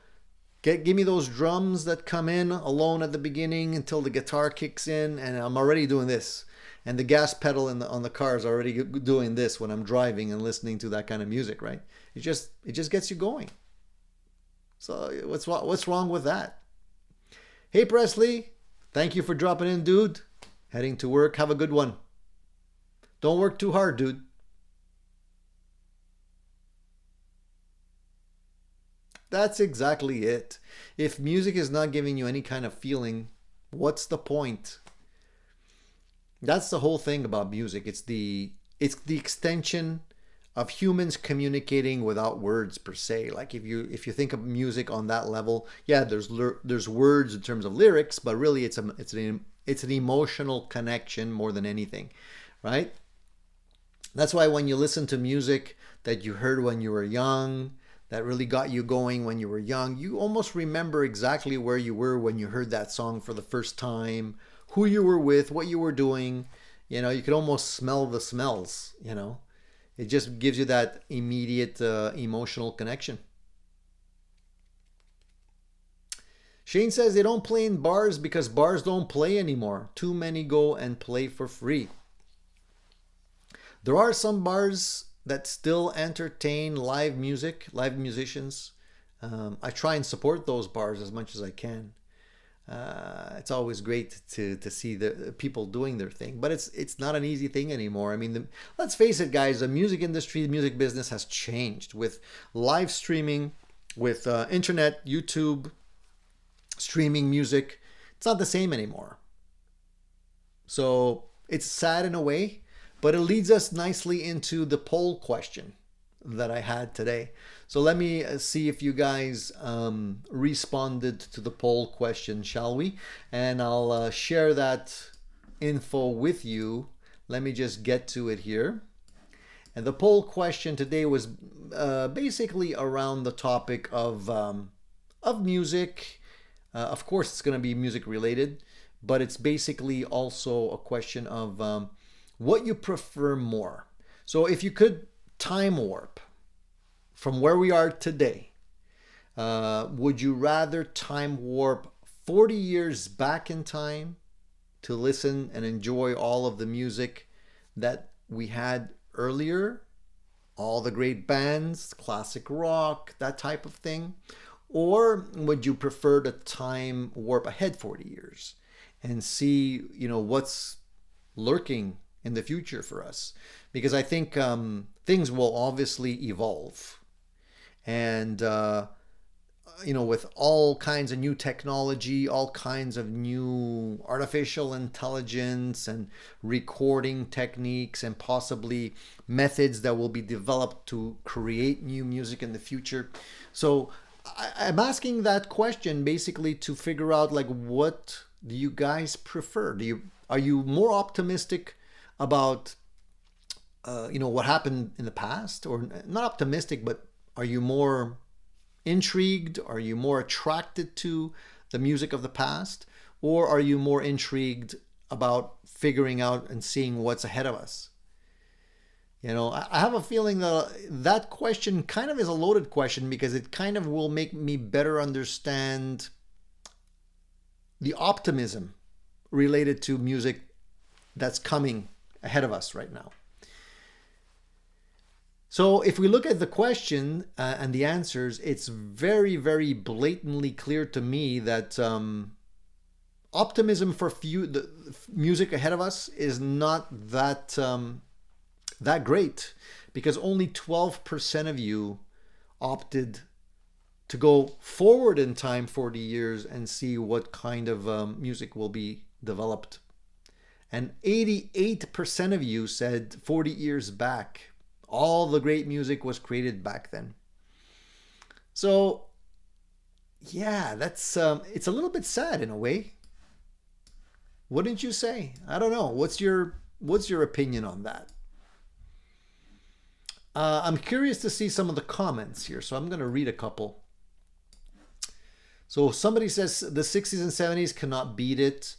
give me those drums that come in alone at the beginning until the guitar kicks in, and I'm already doing this. And the gas pedal on the car is already doing this when I'm driving and listening to that kind of music, right? It just gets you going. So what's wrong with that? Hey Presley, thank you for dropping in, dude. Heading to work. Have a good one. Don't work too hard, dude. That's exactly it. If music is not giving you any kind of feeling, what's the point? That's the whole thing about music. It's the extension of humans communicating without words per se. Like if you think of music on that level, yeah, there's words in terms of lyrics, but really it's an emotional connection more than anything, right? That's why when you listen to music that you heard when you were young, that really got you going when you were young, you almost remember exactly where you were when you heard that song for the first time, who you were with, what you were doing. You know, you could almost smell the smells, you know. It just gives you that immediate emotional connection. Shane says they don't play in bars because bars don't play anymore. Too many go and play for free. There are some bars that still entertain live music, live musicians. I try and support those bars as much as I can. It's always great to see the people doing their thing, but it's not an easy thing anymore. I mean, let's face it, guys. The music industry, the music business has changed with live streaming, with internet, YouTube, streaming music. It's not the same anymore. So it's sad in a way. But it leads us nicely into the poll question that I had today. So let me see if you guys responded to the poll question, shall we? And I'll share that info with you. Let me just get to it here. And the poll question today was basically around the topic of music. Of course, it's going to be music related, but it's basically also a question of what you prefer more. So if you could time warp from where we are today, would you rather time warp 40 years back in time to listen and enjoy all of the music that we had earlier, all the great bands, classic rock, that type of thing? Or would you prefer to time warp ahead 40 years and see, you know, what's lurking in the future for us, because I think things will obviously evolve. And with all kinds of new technology, all kinds of new artificial intelligence and recording techniques, and possibly methods that will be developed to create new music in the future. So I'm asking that question basically to figure out, like, what do you guys prefer? Are you more optimistic about what happened in the past, or not optimistic, but are you more intrigued? Are you more attracted to the music of the past, or are you more intrigued about figuring out and seeing what's ahead of us? I have a feeling that question kind of is a loaded question, because it kind of will make me better understand the optimism related to music that's coming ahead of us right now. So if we look at the question and the answers, it's very, very blatantly clear to me that optimism for the music ahead of us is not that great, because only 12% of you opted to go forward in time 40 years and see what kind of music will be developed. And 88% of you said 40 years back. All the great music was created back then. So, yeah, that's it's a little bit sad in a way. Wouldn't you say? I don't know. What's your opinion on that? I'm curious to see some of the comments here, so I'm going to read a couple. So somebody says the 60s and 70s cannot beat it.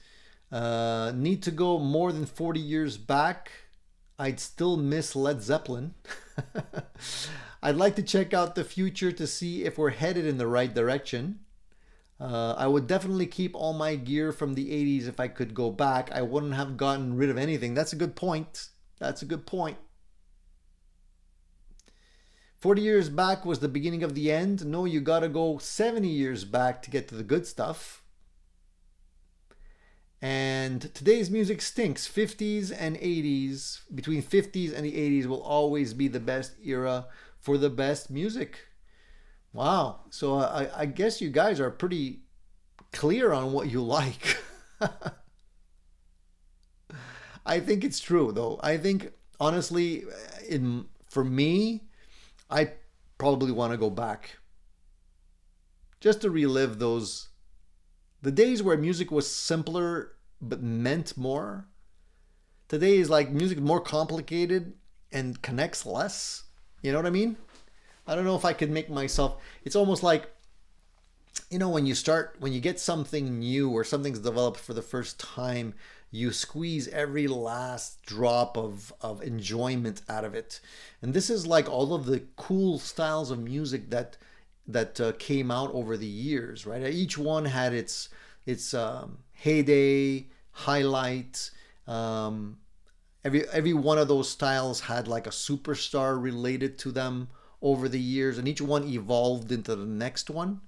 Need to go more than 40 years back. I'd still miss Led Zeppelin. I'd like to check out the future to see if we're headed in the right direction. I would definitely keep all my gear from the 80s if I could go back. I wouldn't have gotten rid of anything. That's a good point. That's a good point. 40 years back was the beginning of the end. No, you gotta go 70 years back to get to the good stuff. And today's music stinks. 50s and 80s, between 50s and the 80s will always be the best era for the best music. Wow. So I guess you guys are pretty clear on what you like. I think it's true, though. I think, honestly, for me, I probably want to go back just to relive the days where music was simpler but meant more. Today is like music more complicated and connects less. You know what I mean? I don't know if I could make myself... It's almost like, when you get something new or something's developed for the first time, you squeeze every last drop of enjoyment out of it. And this is like all of the cool styles of music that came out over the years, right? Each one had its heyday, highlight. Every one of those styles had like a superstar related to them over the years, and each one evolved into the next one.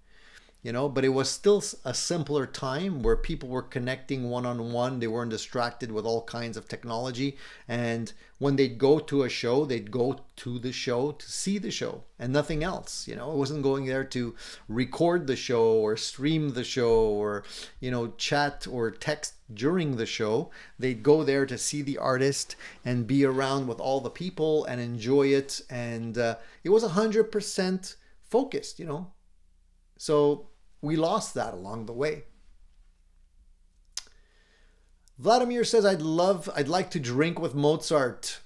But it was still a simpler time where people were connecting one-on-one. They weren't distracted with all kinds of technology. And when they'd go to a show, they'd go to the show to see the show and nothing else. It wasn't going there to record the show or stream the show or, chat or text during the show. They'd go there to see the artist and be around with all the people and enjoy it. And it was 100% focused, So we lost that along the way. Vladimir says, I'd like to drink with Mozart.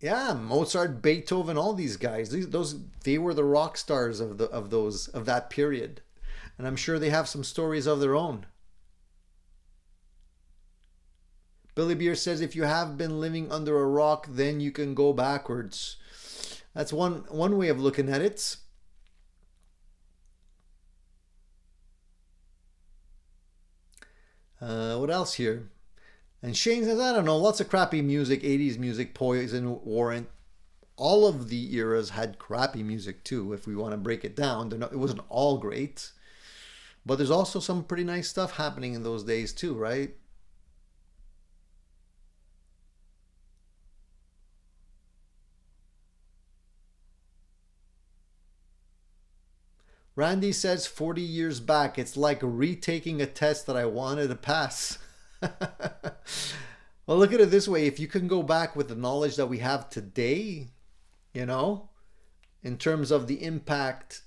Yeah, Mozart, Beethoven, all these guys. They were the rock stars of that period. And I'm sure they have some stories of their own. Billy Beer says, if you have been living under a rock, then you can go backwards. That's one way of looking at it. What else here? And Shane says, I don't know, lots of crappy music, 80s music, Poison, Warrant. All of the eras had crappy music too, if we want to break it down. It wasn't all great. But there's also some pretty nice stuff happening in those days too, right? Randy says 40 years back. It's like retaking a test that I wanted to pass. Well, look at it this way. If you can go back with the knowledge that we have today, you know, in terms of the impact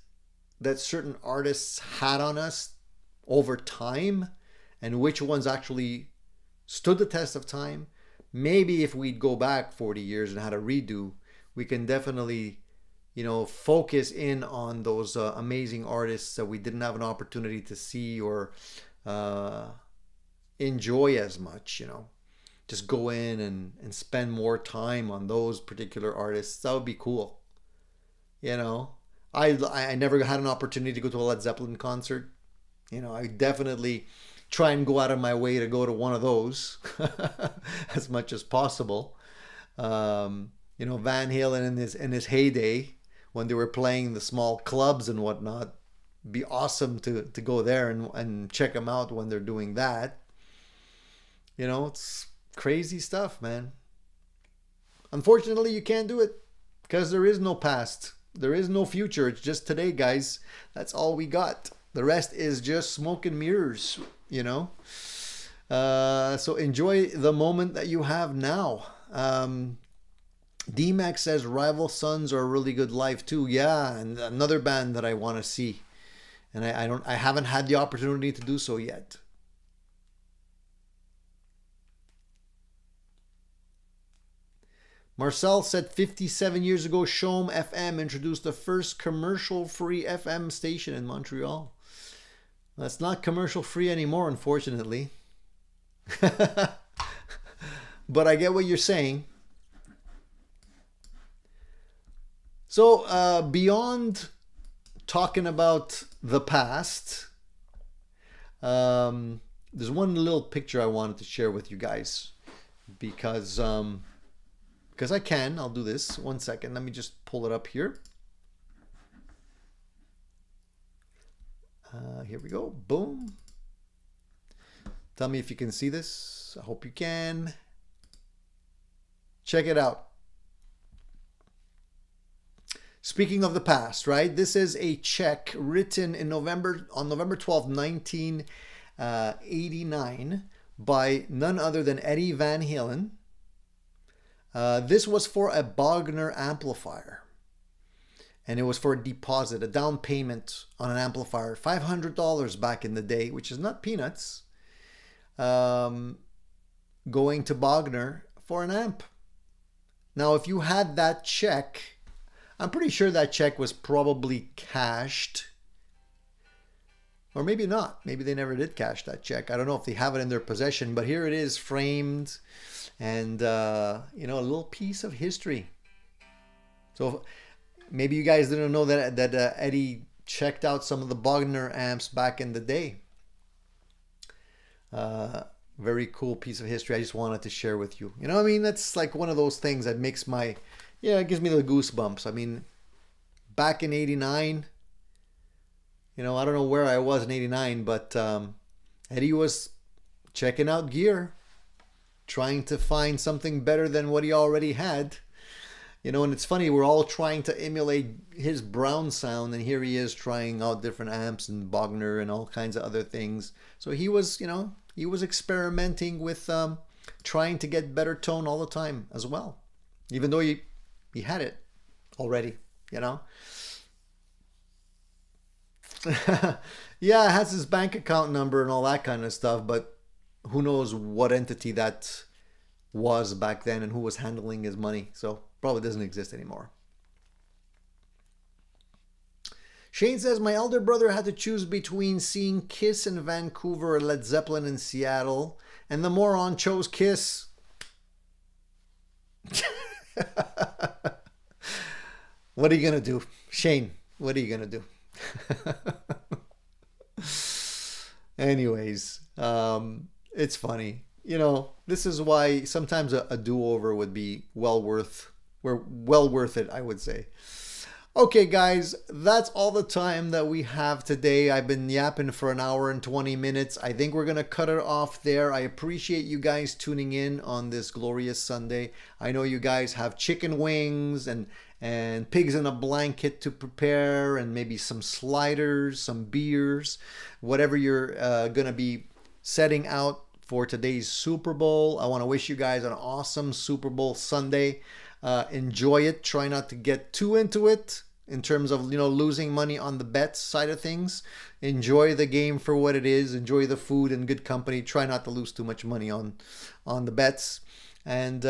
that certain artists had on us over time and which ones actually stood the test of time, maybe if we'd go back 40 years and had a redo, we can definitely, you know, focus in on those amazing artists that we didn't have an opportunity to see or enjoy as much, you know. Just go in and spend more time on those particular artists. That would be cool. You know, I never had an opportunity to go to a Led Zeppelin concert. You know, I definitely try and go out of my way to go to one of those as much as possible. You know, Van Halen in his heyday, when they were playing the small clubs and whatnot, be awesome to go there and check them out when they're doing that. You know, it's crazy stuff, man. Unfortunately, you can't do it because there is no past. There is no future. It's just today, guys. That's all we got. The rest is just smoke and mirrors, you know. So enjoy the moment that you have now. D-Max says Rival Sons are a really good live too. Yeah, and another band that I want to see. And I haven't had the opportunity to do so yet. Marcel said 57 years ago, Shom FM introduced the first commercial-free FM station in Montreal. That's not commercial-free anymore, unfortunately. But I get what you're saying. So, beyond talking about the past, there's one little picture I wanted to share with you guys because I can. I'll do this. 1 second. Let me just pull it up here. Here we go. Boom. Tell me if you can see this. I hope you can. Check it out. Speaking of the past, right? This is a check written on November 12th, 1989 by none other than Eddie Van Halen. This was for a Bogner amplifier. And it was for a deposit, a down payment on an amplifier. $500 back in the day, which is not peanuts. Going to Bogner for an amp. Now, if you had that check, I'm pretty sure that check was probably cashed. Or maybe not. Maybe they never did cash that check. I don't know if they have it in their possession, but here it is framed. And, you know, a little piece of history. So maybe you guys didn't know that Eddie checked out some of the Bogner amps back in the day. Very cool piece of history. I just wanted to share with you. You know what I mean? That's like one of those things that makes my, yeah, it gives me the goosebumps. I mean, back in 89, you know, I don't know where I was in 89, but Eddie was checking out gear, trying to find something better than what he already had. You know, and it's funny, we're all trying to emulate his Brown sound, and here he is trying out different amps and Bogner and all kinds of other things. So he was, you know, he was experimenting with trying to get better tone all the time as well, even though he had it already, you know. Yeah, it has his bank account number and all that kind of stuff, but who knows what entity that was back then and who was handling his money. So probably doesn't exist anymore. Shane says, my elder brother had to choose between seeing Kiss in Vancouver or Led Zeppelin in Seattle, and the moron chose Kiss. What are you going to do? Shane, what are you going to do? Anyways, it's funny. You know, this is why sometimes a do-over would be well worth it, I would say. Okay, guys, that's all the time that we have today. I've been yapping for an hour and 20 minutes. I think we're going to cut it off there. I appreciate you guys tuning in on this glorious Sunday. I know you guys have chicken wings and pigs in a blanket to prepare, and maybe some sliders, some beers, whatever you're going to be setting out for today's Super Bowl. I want to wish you guys an awesome Super Bowl Sunday. Enjoy it. Try not to get too into it in terms of, losing money on the bets side of things. Enjoy the game for what it is. Enjoy the food and good company. Try not to lose too much money on the bets. And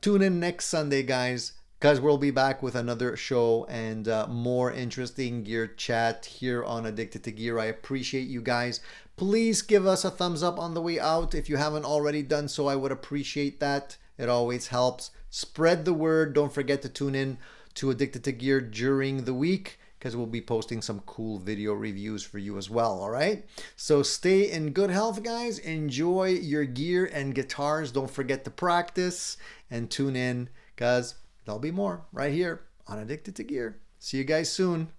tune in next Sunday, guys, because we'll be back with another show and more interesting gear chat here on Addicted to Gear. I appreciate you guys. Please give us a thumbs up on the way out. If you haven't already done so, I would appreciate that. It always helps. Spread the word. Don't forget to tune in to Addicted to Gear during the week, because we'll be posting some cool video reviews for you as well. All right. So stay in good health, guys. Enjoy your gear and guitars. Don't forget to practice and tune in, because there'll be more right here on Addicted to Gear. See you guys soon.